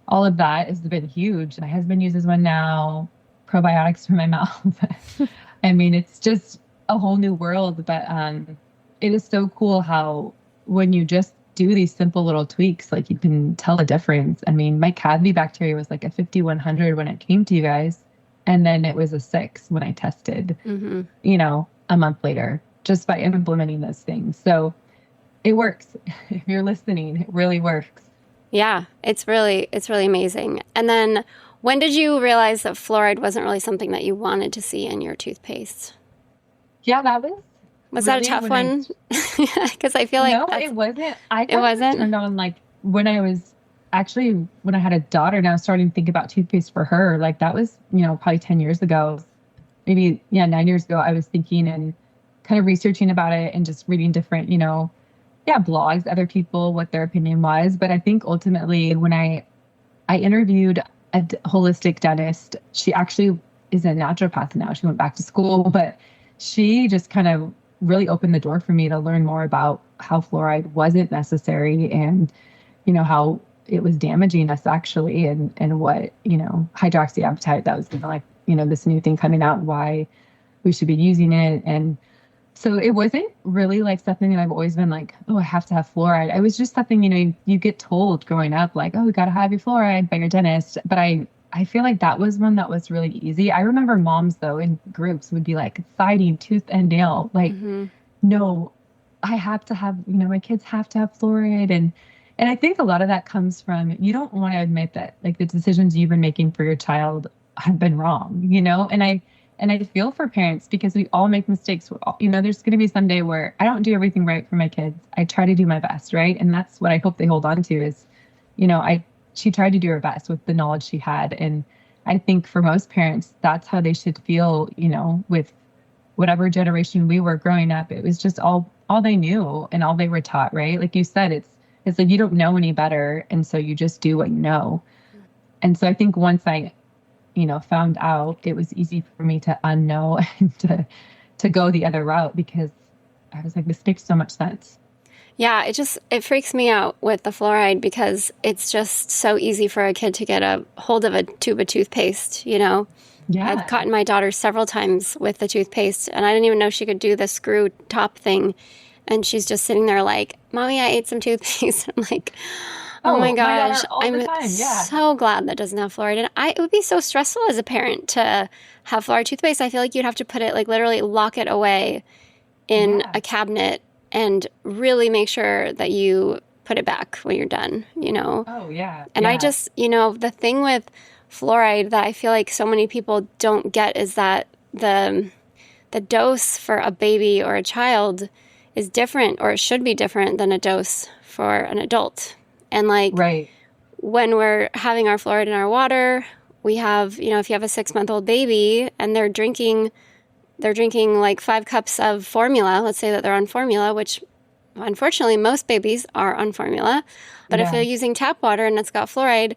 all of that has been huge. My husband uses one now, probiotics for my mouth. It's just a whole new world, but it is so cool how when you just do these simple little tweaks, like, you can tell a difference. My cavity bacteria was like a 5,100 when it came to you guys, and then it was a 6 when I tested, a month later, just by implementing those things. So it works. If you're listening, it really works. Yeah, it's really amazing. And then, when did you realize that fluoride wasn't really something that you wanted to see in your toothpaste? Yeah, that was really that a tough one? Because I feel like no, it wasn't. It wasn't. Turned on like when I had a daughter, and I was starting to think about toothpaste for her. Like, that was probably 10 years ago, maybe 9 years ago. I was thinking and kind of researching about it, and just reading different blogs, other people, what their opinion was. But I think ultimately, when I interviewed a holistic dentist, she actually is a naturopath now. She went back to school, but she just kind of really opened the door for me to learn more about how fluoride wasn't necessary, and, how it was damaging us actually, and what, hydroxyapatite, that was like, this new thing coming out, and why we should be using it. And so it wasn't really like something that I've always been like, oh, I have to have fluoride. It was just something, you get told growing up, like, oh, we got to have your fluoride by your dentist. But I I feel like that was one that was really easy. I remember moms though in groups would be like fighting tooth and nail, like, no, I have to have, my kids have to have fluoride. And I think a lot of that comes from, you don't want to admit that like the decisions you've been making for your child have been wrong, and I feel for parents because we all make mistakes. There's going to be some day where I don't do everything right for my kids. I try to do my best, right? And that's what I hope they hold on to is, she tried to do her best with the knowledge she had. And I think for most parents, that's how they should feel, with whatever generation we were growing up. It was just all they knew and all they were taught, right? Like you said, it's like you don't know any better. And so you just do what you know. And so I think once I found out, it was easy for me to unknow and to go the other route because I was like, this makes so much sense. Yeah, it freaks me out with the fluoride because it's just so easy for a kid to get a hold of a tube of toothpaste, Yeah. I've caught my daughter several times with the toothpaste, and I didn't even know she could do the screw top thing. And she's just sitting there like, Mommy, I ate some toothpaste. I'm like, oh my gosh, I'm so glad that doesn't have fluoride. And it would be so stressful as a parent to have fluoride toothpaste. I feel like you'd have to put it, like literally lock it away in a cabinet and really make sure that you put it back when you're done, Oh, yeah. And I just, the thing with fluoride that I feel like so many people don't get is that the dose for a baby or a child is different, or it should be different than a dose for an adult. And when we're having our fluoride in our water, we have, if you have a 6-month-old baby and they're drinking like 5 cups of formula, let's say that they're on formula, which unfortunately most babies are on formula. But if they're using tap water and it's got fluoride,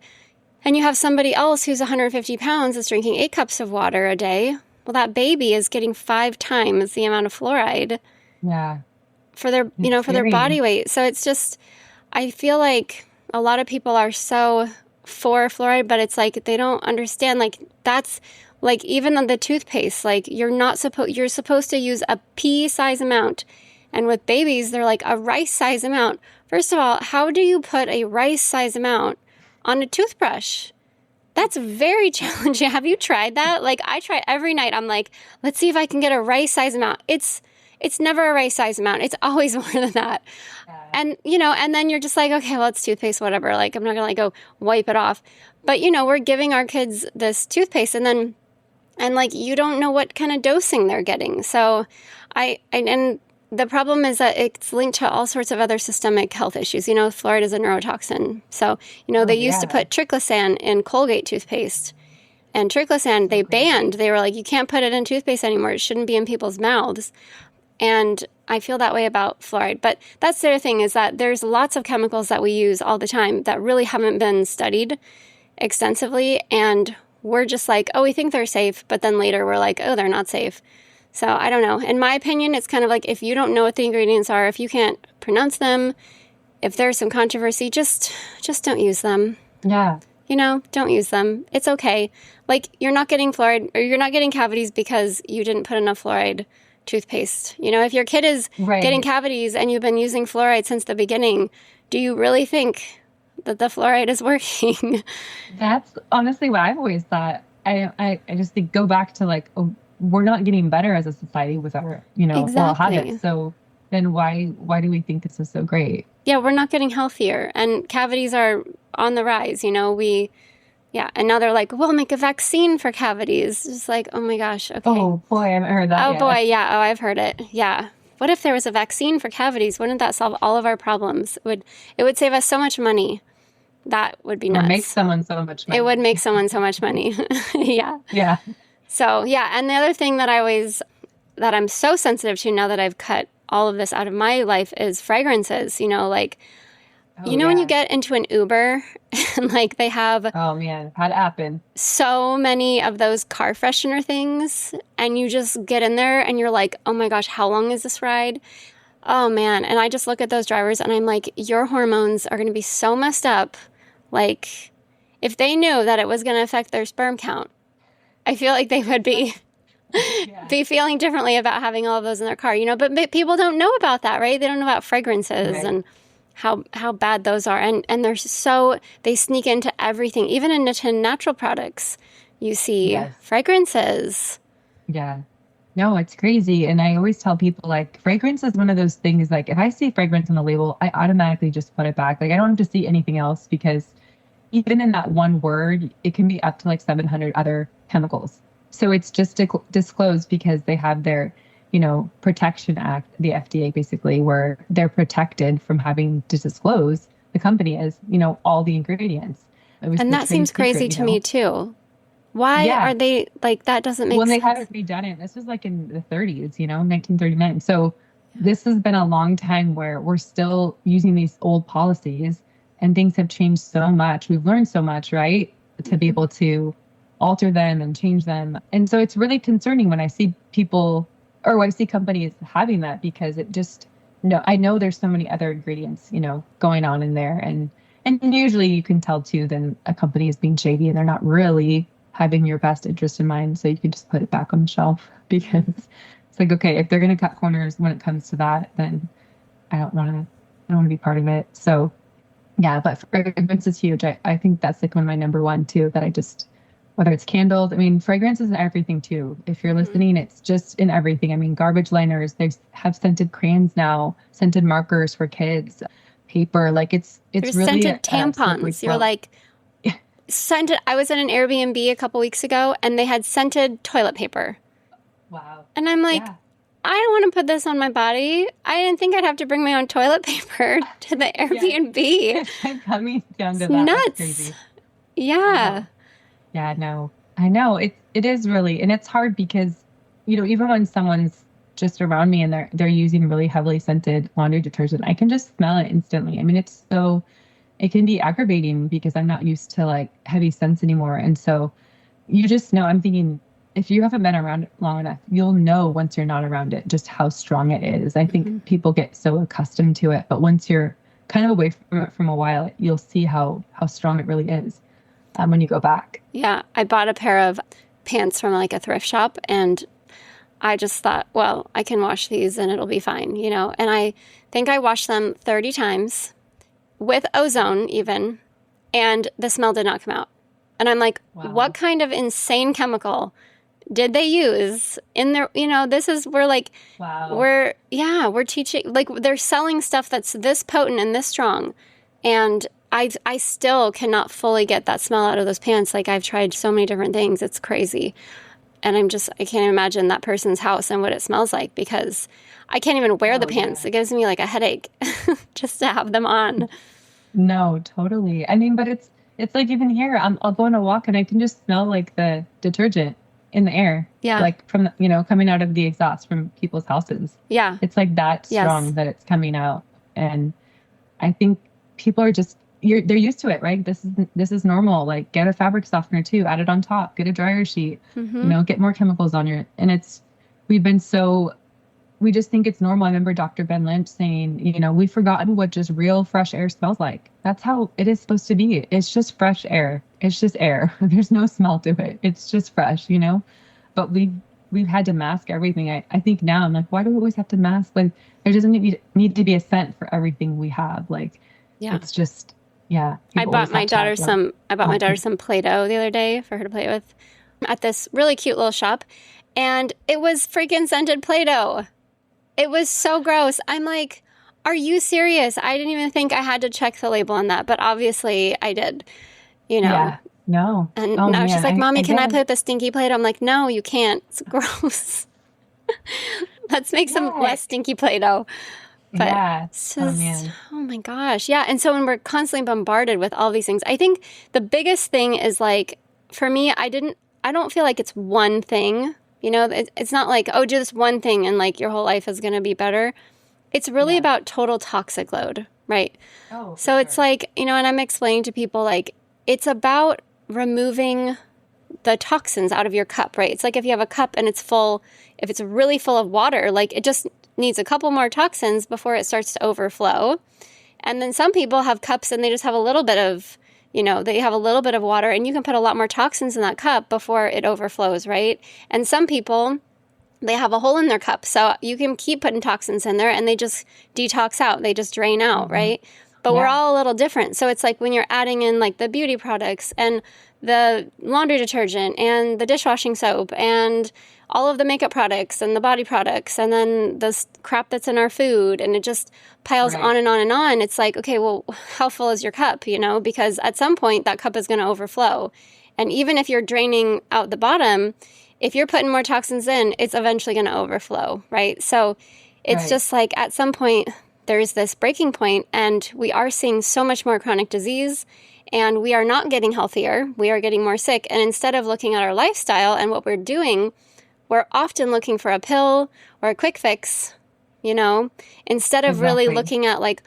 and you have somebody else who's 150 pounds that's drinking 8 cups of water a day, well, that baby is getting 5 times the amount of fluoride. Yeah. For their, for their body weight. So it's just, I feel like a lot of people are so for fluoride, but it's like they don't understand. Like that's like even on the toothpaste, like you're supposed to use a pea size amount. And with babies, they're like a rice size amount. First of all, how do you put a rice size amount on a toothbrush? That's very challenging. Have you tried that? Like I try every night. I'm like, let's see if I can get a rice size amount. It's never a rice size amount. It's always more than that. Yeah. And, and then you're just like, okay, well, it's toothpaste, whatever. Like, I'm not going to go wipe it off. But, we're giving our kids this toothpaste and you don't know what kind of dosing they're getting. So and the problem is that it's linked to all sorts of other systemic health issues. Fluoride is a neurotoxin. So, they used to put triclosan in Colgate toothpaste. And triclosan, they banned. They were like, you can't put it in toothpaste anymore. It shouldn't be in people's mouths. And I feel that way about fluoride. But that's the other thing is that there's lots of chemicals that we use all the time that really haven't been studied extensively. And we're just like, oh, we think they're safe. But then later we're like, oh, they're not safe. So I don't know. In my opinion, it's kind of like if you don't know what the ingredients are, if you can't pronounce them, if there's some controversy, just don't use them. Yeah. Don't use them. It's okay. Like you're not getting fluoride or you're not getting cavities because you didn't put enough fluoride toothpaste. If your kid is getting cavities and you've been using fluoride since the beginning, do you really think that the fluoride is working? That's honestly what I've always thought. I just think go back to like, oh, we're not getting better as a society with our, oral habits. So then why do we think this is so great? Yeah, we're not getting healthier and cavities are on the rise. And now they're like, we'll make a vaccine for cavities. It's like, oh my gosh. Okay. Oh boy, I haven't heard that yet. Oh boy, yeah. Oh, I've heard it. Yeah. What if there was a vaccine for cavities? Wouldn't that solve all of our problems? It would save us so much money. That would be nuts. Or make someone so much money. It would make someone so much money. Yeah. Yeah. So, yeah. And the other thing that I'm so sensitive to now that I've cut all of this out of my life is fragrances, when you get into an Uber and they have... Oh, man. How'd it happen? So many of those car freshener things and you just get in there and you're like, oh my gosh, how long is this ride? Oh, man. And I just look at those drivers and I'm like, your hormones are going to be so messed up. Like, if they knew that it was going to affect their sperm count, I feel like they would be feeling differently about having all of those in their car, But people don't know about that, right? They don't know about fragrances and how bad those are. And they sneak into everything, even into natural products. You see fragrances. Yeah. No, it's crazy. And I always tell people, like, fragrance is one of those things, like, if I see fragrance on the label, I automatically just put it back. Like, I don't have to see anything else, because even in that one word, it can be up to like 700 other chemicals. So it's just disclosed because they have their, Protection Act, the FDA, basically, where they're protected from having to disclose, the company is, all the ingredients. And that seems crazy to me too. Why are they like, that doesn't make sense? They haven't redone it. This was like in the 30s, 1939. So this has been a long time where we're still using these old policies, and things have changed so much. We've learned so much, right? To be able to alter them and change them. And so it's really concerning when I see people, or when I see companies having that, because it just, I know there's so many other ingredients, going on in there. And usually you can tell too, then a company is being shady and they're not really having your best interest in mind. So you can just put it back on the shelf, because it's like, okay, if they're going to cut corners when it comes to that, then I don't want to be part of it. So yeah, but fragrance is huge. I think that's like one of my number one too, that I just, whether it's candles, I mean, fragrance is in everything too. If you're listening, it's just in everything. I mean, garbage liners, they have scented crayons now, scented markers for kids, paper, like it's There's really scented tampons. You're like, scented. I was at an Airbnb a couple weeks ago, and they had scented toilet paper. Wow. And I'm like, I don't want to put this on my body. I didn't think I'd have to bring my own toilet paper to the Airbnb. I'm coming down to it's that. Nuts. That's crazy. Yeah. Yeah, no. I know. It is really, and it's hard because, even when someone's just around me and they're using really heavily scented laundry detergent, I can just smell it instantly. I mean, it can be aggravating because I'm not used to like heavy scents anymore. And so you just know, I'm thinking, if you haven't been around it long enough, you'll know once you're not around it, just how strong it is. I think people get so accustomed to it, but once you're kind of away from it from a while, you'll see how strong it really is when you go back. Yeah. I bought a pair of pants from like a thrift shop, and I just thought, well, I can wash these and it'll be fine, and I think I washed them 30 times with ozone even, and the smell did not come out. And I'm like, What kind of insane chemical did they use in their, we're teaching, like they're selling stuff that's this potent and this strong. And I still cannot fully get that smell out of those pants. Like I've tried so many different things. It's crazy. And I can't imagine that person's house and what it smells like, because I can't even wear the pants. It gives me like a headache just to have them on. No, totally. I mean, but it's like even here, I'll go on a walk and I can just smell like the detergent in the air. Yeah. Like from, coming out of the exhaust from people's houses. Yeah. It's like that strong that it's coming out. And I think people are just, they're used to it, right? This is normal. Like get a fabric softener too, add it on top, get a dryer sheet, get more chemicals on your, and we just think it's normal. I remember Dr. Ben Lynch saying, we've forgotten what just real fresh air smells like. That's how it is supposed to be. It's just fresh air. It's just air. There's no smell to it. It's just fresh, but we've had to mask everything. I think now I'm like, why do we always have to mask? Like there doesn't need to be a scent for everything we have. Like, it's just, I bought my daughter some Play-Doh the other day for her to play with at this really cute little shop. And it was freaking scented Play-Doh. It was so gross. I'm like, are you serious? I didn't even think I had to check the label on that, but obviously I did, Yeah, no. And now she's like, Mommy, can I play with the stinky Play-Doh? I'm like, no, you can't. It's gross. Let's make some less stinky Play-Doh. But it's just, oh my gosh. Yeah. And so when we're constantly bombarded with all these things, I think the biggest thing is like, for me, I don't feel like it's one thing. It's not like, do this one thing and like your whole life is going to be better. It's really about total toxic load, right? Oh, so it's like, and I'm explaining to people like, it's about removing the toxins out of your cup, right? It's like if you have a cup and it's full, if it's really full of water, like it just needs a couple more toxins before it starts to overflow. And then some people have cups and they just have a little bit of, they have a little bit of water, and you can put a lot more toxins in that cup before it overflows, right? And some people, they have a hole in their cup, so you can keep putting toxins in there and they just detox out. They just drain out, right? but we're all a little different. So it's like when you're adding in like the beauty products and the laundry detergent and the dishwashing soap and all of the makeup products and the body products and then the crap that's in our food, and it just piles on and on and on. It's like, okay, well, how full is your cup, you know? Because at some point that cup is going to overflow. And even if you're draining out the bottom, if you're putting more toxins in, it's eventually going to overflow, right? So it's just like at some point there's this breaking point, and we are seeing so much more chronic disease, and we are not getting healthier. We are getting more sick. And instead of looking at our lifestyle and what we're doing, we're often looking for a pill or a quick fix, you know, instead of really looking at like,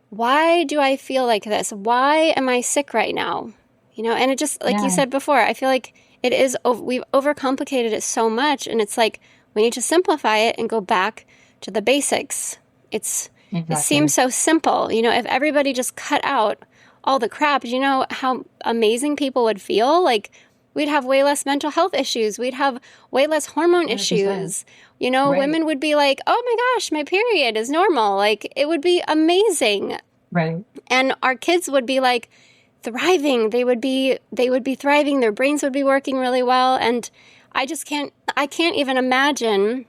why do I feel like this? Why am I sick right now? You know, and it just, like you said before, I feel like it is, we've overcomplicated it so much. And it's like, we need to simplify it and go back to the basics. It seems so simple. You know, if everybody just cut out all the crap, do you know how amazing people would feel? Like, we'd have way less mental health issues. We'd have way less hormone 100%. Issues. You know, women would be like, oh my gosh, my period is normal. Like, it would be amazing. Right. And our kids would be like thriving. They would be thriving. Their brains would be working really well. And I can't even imagine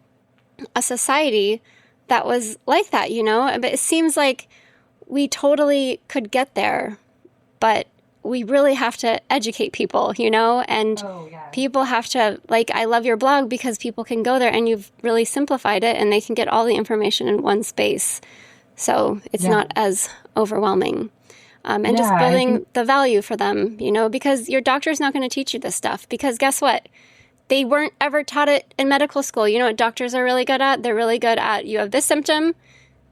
a society that was like that, you know? But it seems like we totally could get there, but we really have to educate people, you know, and people have to, like, I love your blog because people can go there and you've really simplified it and they can get all the information in one space. So it's not as overwhelming. And just building the value for them, you know, because your doctor's not going to teach you this stuff, because guess what? They weren't ever taught it in medical school. You know what doctors are really good at? They're really good at, you have this symptom,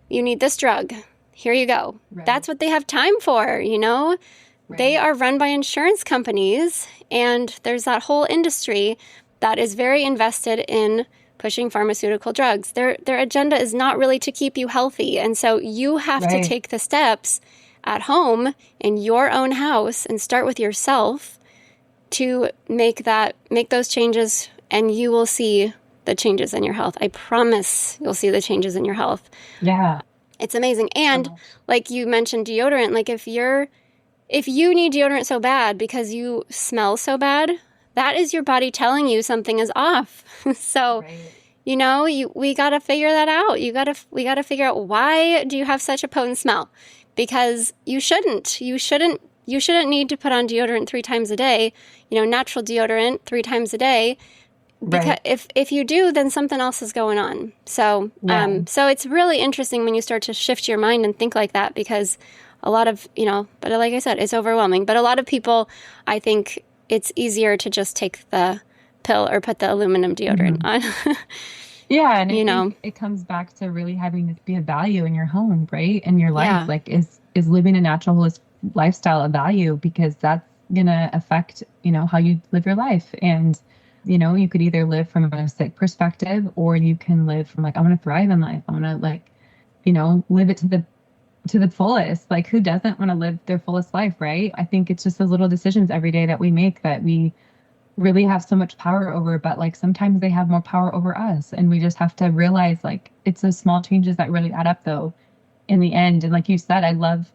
you need this drug. Here you go. Right. That's what they have time for, you know? Right. They are run by insurance companies, and there's that whole industry that is very invested in pushing pharmaceutical drugs. Their agenda is not really to keep you healthy. And so you have to take the steps at home in your own house and start with yourself to make those changes, and you will see the changes in your health. I promise you'll see the changes in your health. Yeah. It's amazing. And like you mentioned deodorant, like if you need deodorant so bad because you smell so bad, that is your body telling you something is off. So, you know, we got to figure that out. We got to figure out, why do you have such a potent smell? Because you shouldn't need to put on deodorant 3 times a day, you know, natural deodorant 3 times a day. Because if you do, then something else is going on. So, so it's really interesting when you start to shift your mind and think like that, because a lot of, you know, but like I said, it's overwhelming. But a lot of people, I think it's easier to just take the pill or put the aluminum deodorant on. Yeah. And you know, it comes back to really having this be a value in your home, right? In your life, like is living a natural, holistic lifestyle a value, because that's going to affect, you know, how you live your life. And, you know, you could either live from a sick perspective, or you can live from like, I want to thrive in life. I want to, like, you know, live it to the fullest. Like, who doesn't want to live their fullest life, right? I think it's just those little decisions every day that we make that we really have so much power over, but like sometimes they have more power over us, and we just have to realize, like, it's those small changes that really add up though in the end. And like you said, I love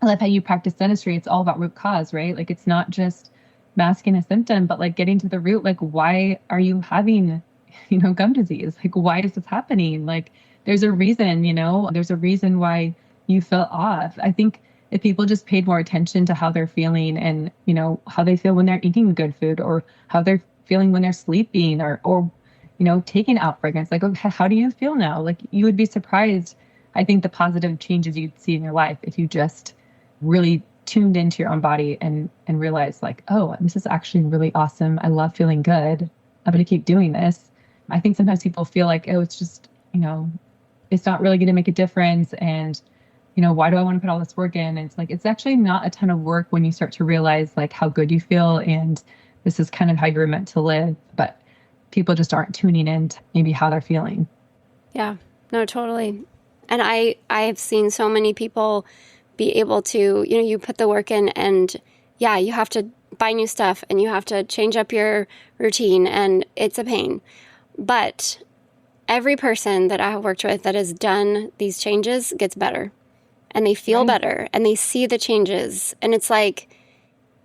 how you practice dentistry. It's all about root cause, right? Like, it's not just masking a symptom, but like getting to the root. Like, why are you having, you know, gum disease? Like, why is this happening? Like, there's a reason, you know, there's a reason why you feel off. I think if people just paid more attention to how they're feeling, and, you know, how they feel when they're eating good food, or how they're feeling when they're sleeping, or, you know, taking out fragrance, like, okay, how do you feel now? Like, you would be surprised, I think, the positive changes you'd see in your life if you just really tuned into your own body and realized, like, oh, this is actually really awesome. I love feeling good. I'm going to keep doing this. I think sometimes people feel like, oh, it's just, you know, it's not really going to make a difference. And, you know, why do I want to put all this work in? And it's like, it's actually not a ton of work when you start to realize like how good you feel. And this is kind of how you're meant to live. But people just aren't tuning in to maybe how they're feeling. Yeah, no, totally. And I've seen so many people be able to, you know, you put the work in, and yeah, you have to buy new stuff and you have to change up your routine, and it's a pain. But every person that I have worked with that has done these changes gets better. and they feel Right. better and they see the changes. And it's like,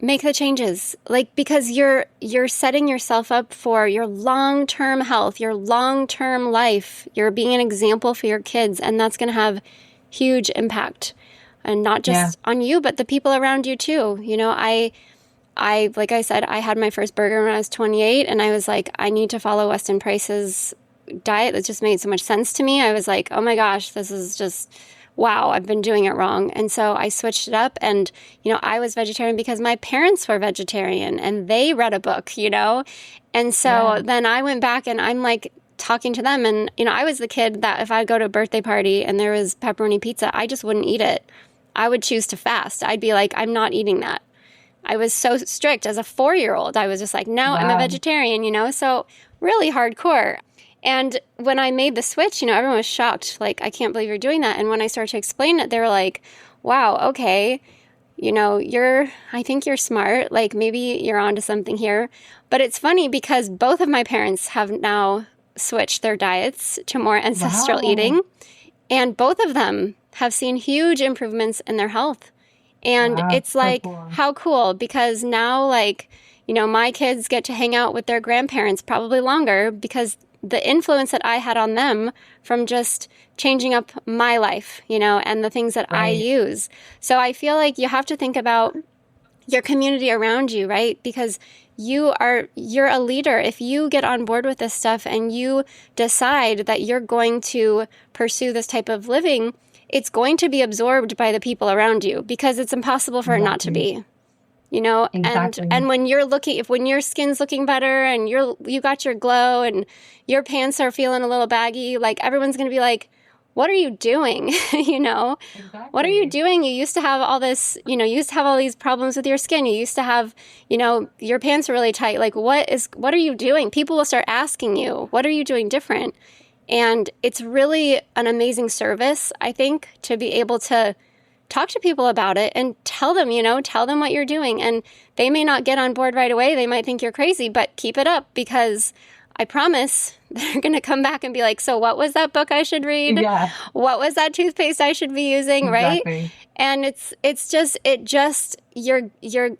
make the changes, like, because you're setting yourself up for your long-term health, your long-term life. You're being an example for your kids, and that's going to have huge impact, and not just on you, but the people around you too. You know, I like I said, I had my first burger when I was 28, and I was like, I need to follow Weston Price's diet. That just made so much sense to me. I was like, oh my gosh, this is just, wow, I've been doing it wrong. And so I switched it up, and, you know, I was vegetarian because my parents were vegetarian and they read a book, you know? And so then I went back and I'm like talking to them, and, you know, I was the kid that if I'd go to a birthday party and there was pepperoni pizza, I just wouldn't eat it. I would choose to fast. I'd be like, I'm not eating that. I was so strict as a 4-year-old. I was just like, no, I'm a vegetarian, you know? So really hardcore. And when I made the switch, you know, everyone was shocked. Like, I can't believe you're doing that. And when I started to explain it, they were like, wow, okay, you know, I think you're smart. Like, maybe you're onto something here. But it's funny because both of my parents have now switched their diets to more ancestral eating. And both of them have seen huge improvements in their health. And it's like, so cool. How cool, because now, like, you know, my kids get to hang out with their grandparents probably longer because the influence that I had on them from just changing up my life, you know, and the things that I use. So I feel like you have to think about your community around you, right? Because you're a leader. If you get on board with this stuff and you decide that you're going to pursue this type of living, it's going to be absorbed by the people around you, because it's impossible for it not to be, you know? And when when your skin's looking better and you got your glow and your pants are feeling a little baggy, like, everyone's going to be like, what are you doing? You know, what are you doing? You used to have all this, you know, you used to have all these problems with your skin. You used to have, you know, your pants are really tight. Like, what are you doing? People will start asking you, what are you doing different? And it's really an amazing service, I think, to be able to talk to people about it and tell them what you're doing. And they may not get on board right away. They might think you're crazy, but keep it up, because I promise they're going to come back and be like, so what was that book I should read? Yeah. What was that toothpaste I should be using? Exactly. Right. And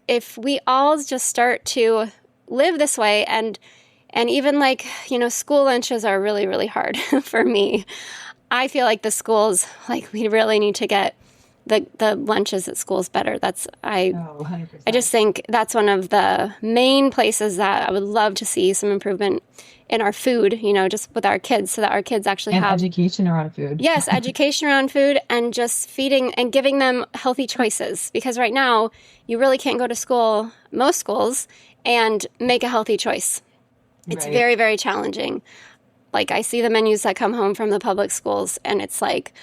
if we all just start to live this way, and even, like, you know, school lunches are really, really hard for me. I feel like the schools, like, we really need to get the lunches at schools better. 100%. I just think that's one of the main places that I would love to see some improvement in our food, you know, just with our kids, so that our kids actually have education around food. Yes, education around food, and just feeding and giving them healthy choices. Because right now, you really can't go to most schools, and make a healthy choice. It's very, very challenging. Like, I see the menus that come home from the public schools, and it's like,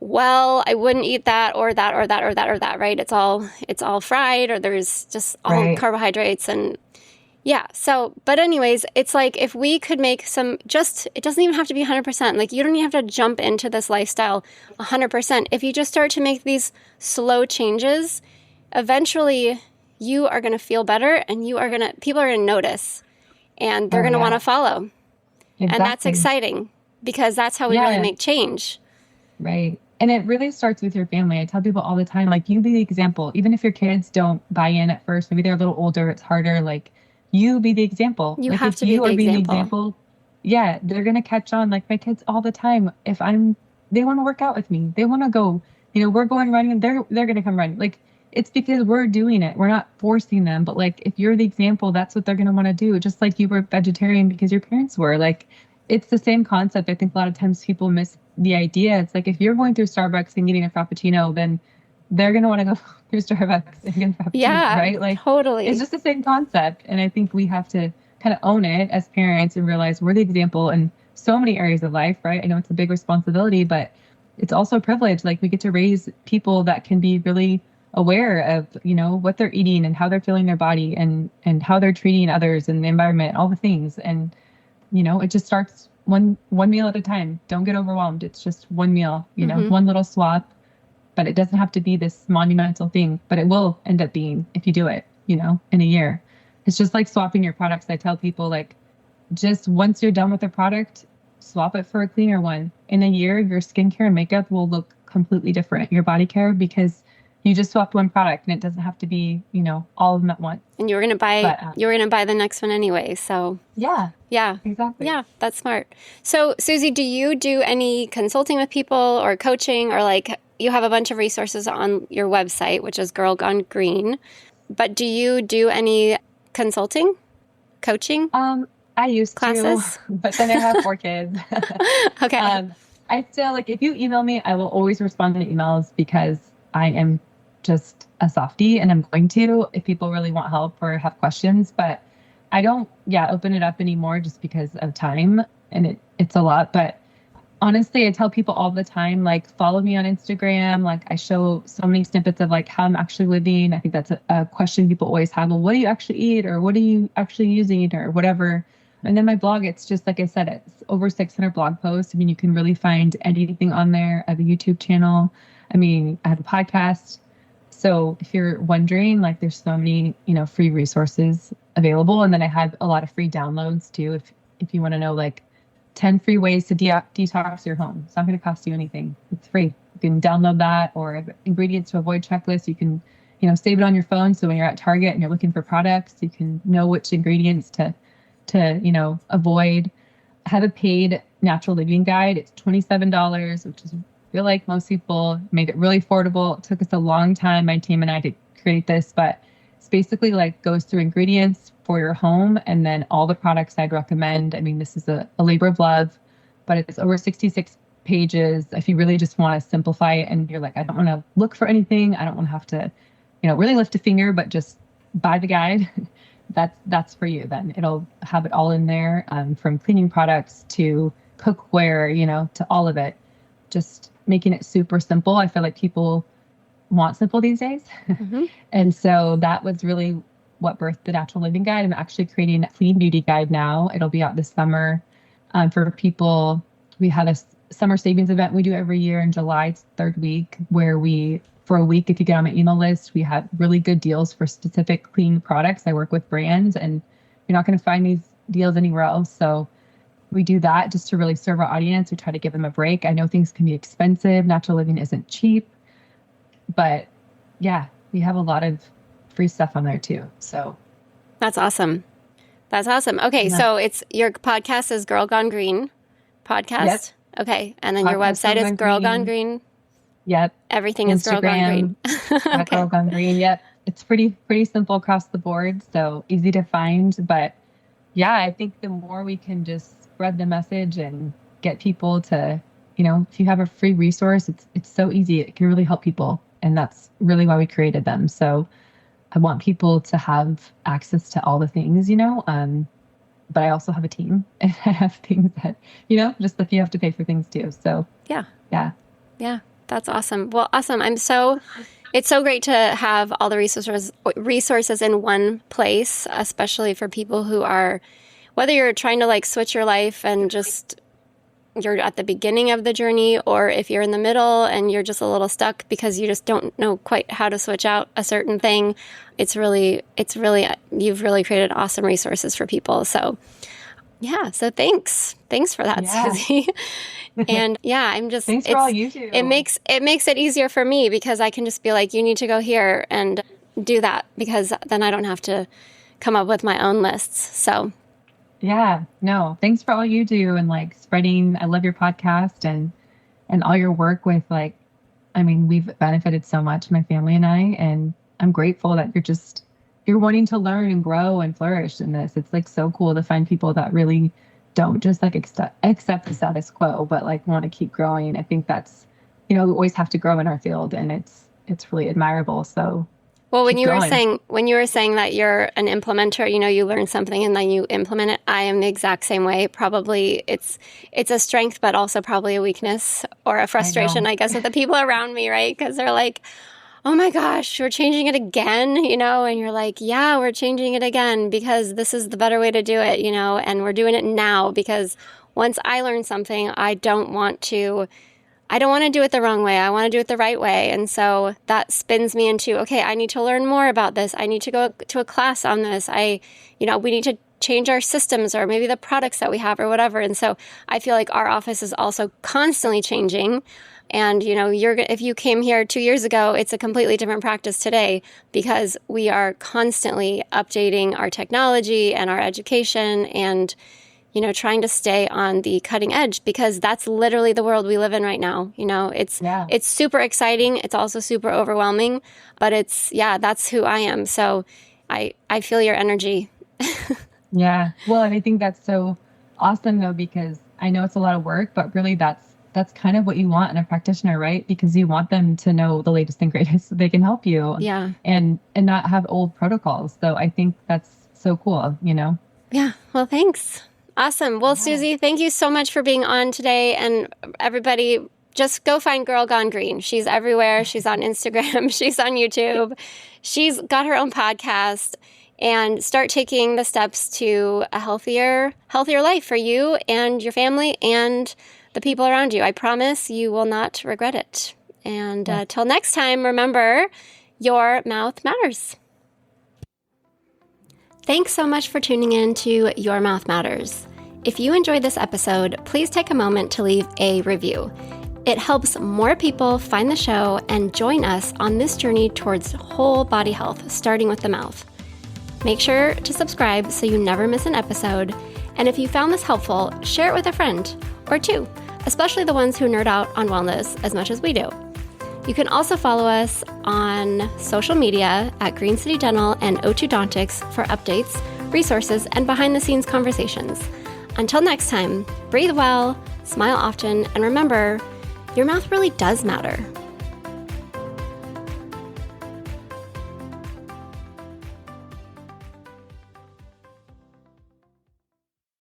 well, I wouldn't eat that or that or that or that or that, right? It's all fried, or there's just all carbohydrates, and yeah. So, but anyways, it's like, if we could make it doesn't even have to be 100%. Like, you don't even have to jump into this lifestyle 100%. If you just start to make these slow changes, eventually you are going to feel better, and people are going to notice. And they're going to want to follow. Exactly. And that's exciting, because that's how we really make change. Right. And it really starts with your family. I tell people all the time, like, you be the example. Even if your kids don't buy in at first, maybe they're a little older, it's harder. Like, you be the example. You have to be the example. Yeah, they're going to catch on. Like, my kids all the time, they want to work out with me. They want to go, you know, we're going running, and they're going to come running. Like, it's because we're doing it. We're not forcing them. But, like, if you're the example, that's what they're going to want to do. Just like you were vegetarian because your parents were. Like, it's the same concept. I think a lot of times people miss the idea. It's like, if you're going through Starbucks and getting a Frappuccino, then they're going to want to go through Starbucks and get a Frappuccino, right? Like, totally. It's just the same concept. And I think we have to kind of own it as parents and realize we're the example in so many areas of life, right? I know it's a big responsibility, but it's also a privilege. Like, we get to raise people that can be really aware of, you know, what they're eating and how they're feeling their body, and how they're treating others and the environment, all the things. And, you know, it just starts one meal at a time. Don't get overwhelmed. It's just one meal, you know, one little swap, but it doesn't have to be this monumental thing, but it will end up being if you do it, you know, in a year. It's just like swapping your products. I tell people, like, just once you're done with the product, swap it for a cleaner one. In a year, your skincare and makeup will look completely different, your body care, because you just swapped one product and it doesn't have to be, all of them at once. And you were going to buy the next one anyway. So yeah, exactly. Yeah, that's smart. So Suzi, do you do any consulting with people or coaching, or like you have a bunch of resources on your website, which is Gurl Gone Green, but do you do any consulting, coaching? I used classes? to, but then I have 4 kids. Okay. I still if you email me, I will always respond to emails because I am just a softie and I'm going to if people really want help or have questions, but I don't open it up anymore just because of time, and it's a lot. But honestly, I tell people all the time, follow me on Instagram. I show so many snippets of how I'm actually living. I think that's a question people always have. Well, what do you actually eat, or what are you actually using, or whatever. And then my blog, it's just, like I said, it's over 600 blog posts. I mean, you can really find anything on there. I have a YouTube channel. I mean, I have a podcast. So if you're wondering, there's so many, free resources available. And then I have a lot of free downloads too. If you want to know 10 free ways to detox your home. It's not going to cost you anything. It's free. You can download that, or ingredients to avoid checklist. You can, save it on your phone. So when you're at Target and you're looking for products, you can know which ingredients to avoid. I have a paid natural living guide. It's $27, which is, I feel like most people made it really affordable. It took us a long time, my team and I, to create this, but it's basically goes through ingredients for your home and then all the products I'd recommend. I mean, this is a labor of love, but it's over 66 pages. If you really just want to simplify it and you're I don't want to look for anything, I don't want to have to, really lift a finger, but just buy the guide. That's for you. Then it'll have it all in there, from cleaning products to cookware, to all of it. Just making it super simple. I feel like people want simple these days. Mm-hmm. And so that was really what birthed the Natural Living Guide. I'm actually creating a clean beauty guide now. It'll be out this summer for people. We had a summer savings event we do every year in July. It's the 3rd week, where for a week, if you get on my email list, we have really good deals for specific clean products. I work with brands, and you're not going to find these deals anywhere else. So we do that just to really serve our audience. We try to give them a break. I know things can be expensive. Natural living isn't cheap, but we have a lot of free stuff on there too. So that's awesome. Okay. So it's your podcast is Gurl Gone Green podcast. Yep. Okay. And then your website is Gurl Gone Green. Yep. Everything Instagram, is Gurl Gone Green. Okay. Gurl Gone Green. Yep. It's pretty simple across the board. So easy to find. But I think the more we can just spread the message and get people to, if you have a free resource, it's so easy. It can really help people. And that's really why we created them. So I want people to have access to all the things, but I also have a team, and I have things that, just that you have to pay for things too. So yeah. That's awesome. Well, awesome. It's so great to have all the resources in one place, especially for people who are, whether you're trying to switch your life and just you're at the beginning of the journey, or if you're in the middle and you're just a little stuck because you just don't know quite how to switch out a certain thing. You've really created awesome resources for people. So so thanks for that, Suzi. And I'm just, thanks for all you do. It makes it easier for me because I can just be you need to go here and do that, because then I don't have to come up with my own lists. So thanks for all you do, and spreading. I love your podcast and all your work with we've benefited so much, my family and I, and I'm grateful that you're wanting to learn and grow and flourish in this. It's so cool to find people that really don't just accept the status quo, but want to keep growing. I think that's, we always have to grow in our field, and it's really admirable. So well, when you were saying that you're an implementer, you learn something and then you implement it. I am the exact same way. Probably it's a strength, but also probably a weakness or a frustration, I guess, with the people around me, right? Because they're oh my gosh, we're changing it again, and you're we're changing it again because this is the better way to do it, and we're doing it now because once I learn something, I don't want to do it the wrong way. I want to do it the right way. And so that spins me into, okay, I need to learn more about this. I need to go to a class on this. We need to change our systems or maybe the products that we have or whatever. And so I feel like our office is also constantly changing. And, if you came here 2 years ago, it's a completely different practice today because we are constantly updating our technology and our education and, trying to stay on the cutting edge because that's literally the world we live in right now. It's super exciting. It's also super overwhelming, but that's who I am. So I feel your energy. Yeah. Well, and I think that's so awesome though, because I know it's a lot of work, but really that's kind of what you want in a practitioner, right? Because you want them to know the latest and greatest so they can help you. Yeah. And not have old protocols. So I think that's so cool, Yeah. Well, thanks. Awesome. Well, Suzi, thank you so much for being on today. And everybody, just go find Gurl Gone Green. She's everywhere. She's on Instagram. She's on YouTube. She's got her own podcast. And start taking the steps to a healthier life for you and your family and the people around you. I promise you will not regret it. And till next time, remember, your mouth matters. Thanks so much for tuning in to Your Mouth Matters. If you enjoyed this episode, please take a moment to leave a review. It helps more people find the show and join us on this journey towards whole body health, starting with the mouth. Make sure to subscribe so you never miss an episode. And if you found this helpful, share it with a friend or two, especially the ones who nerd out on wellness as much as we do. You can also follow us on social media at Green City Dental and Odontics for updates, resources, and behind-the-scenes conversations. Until next time, breathe well, smile often, and remember, your mouth really does matter.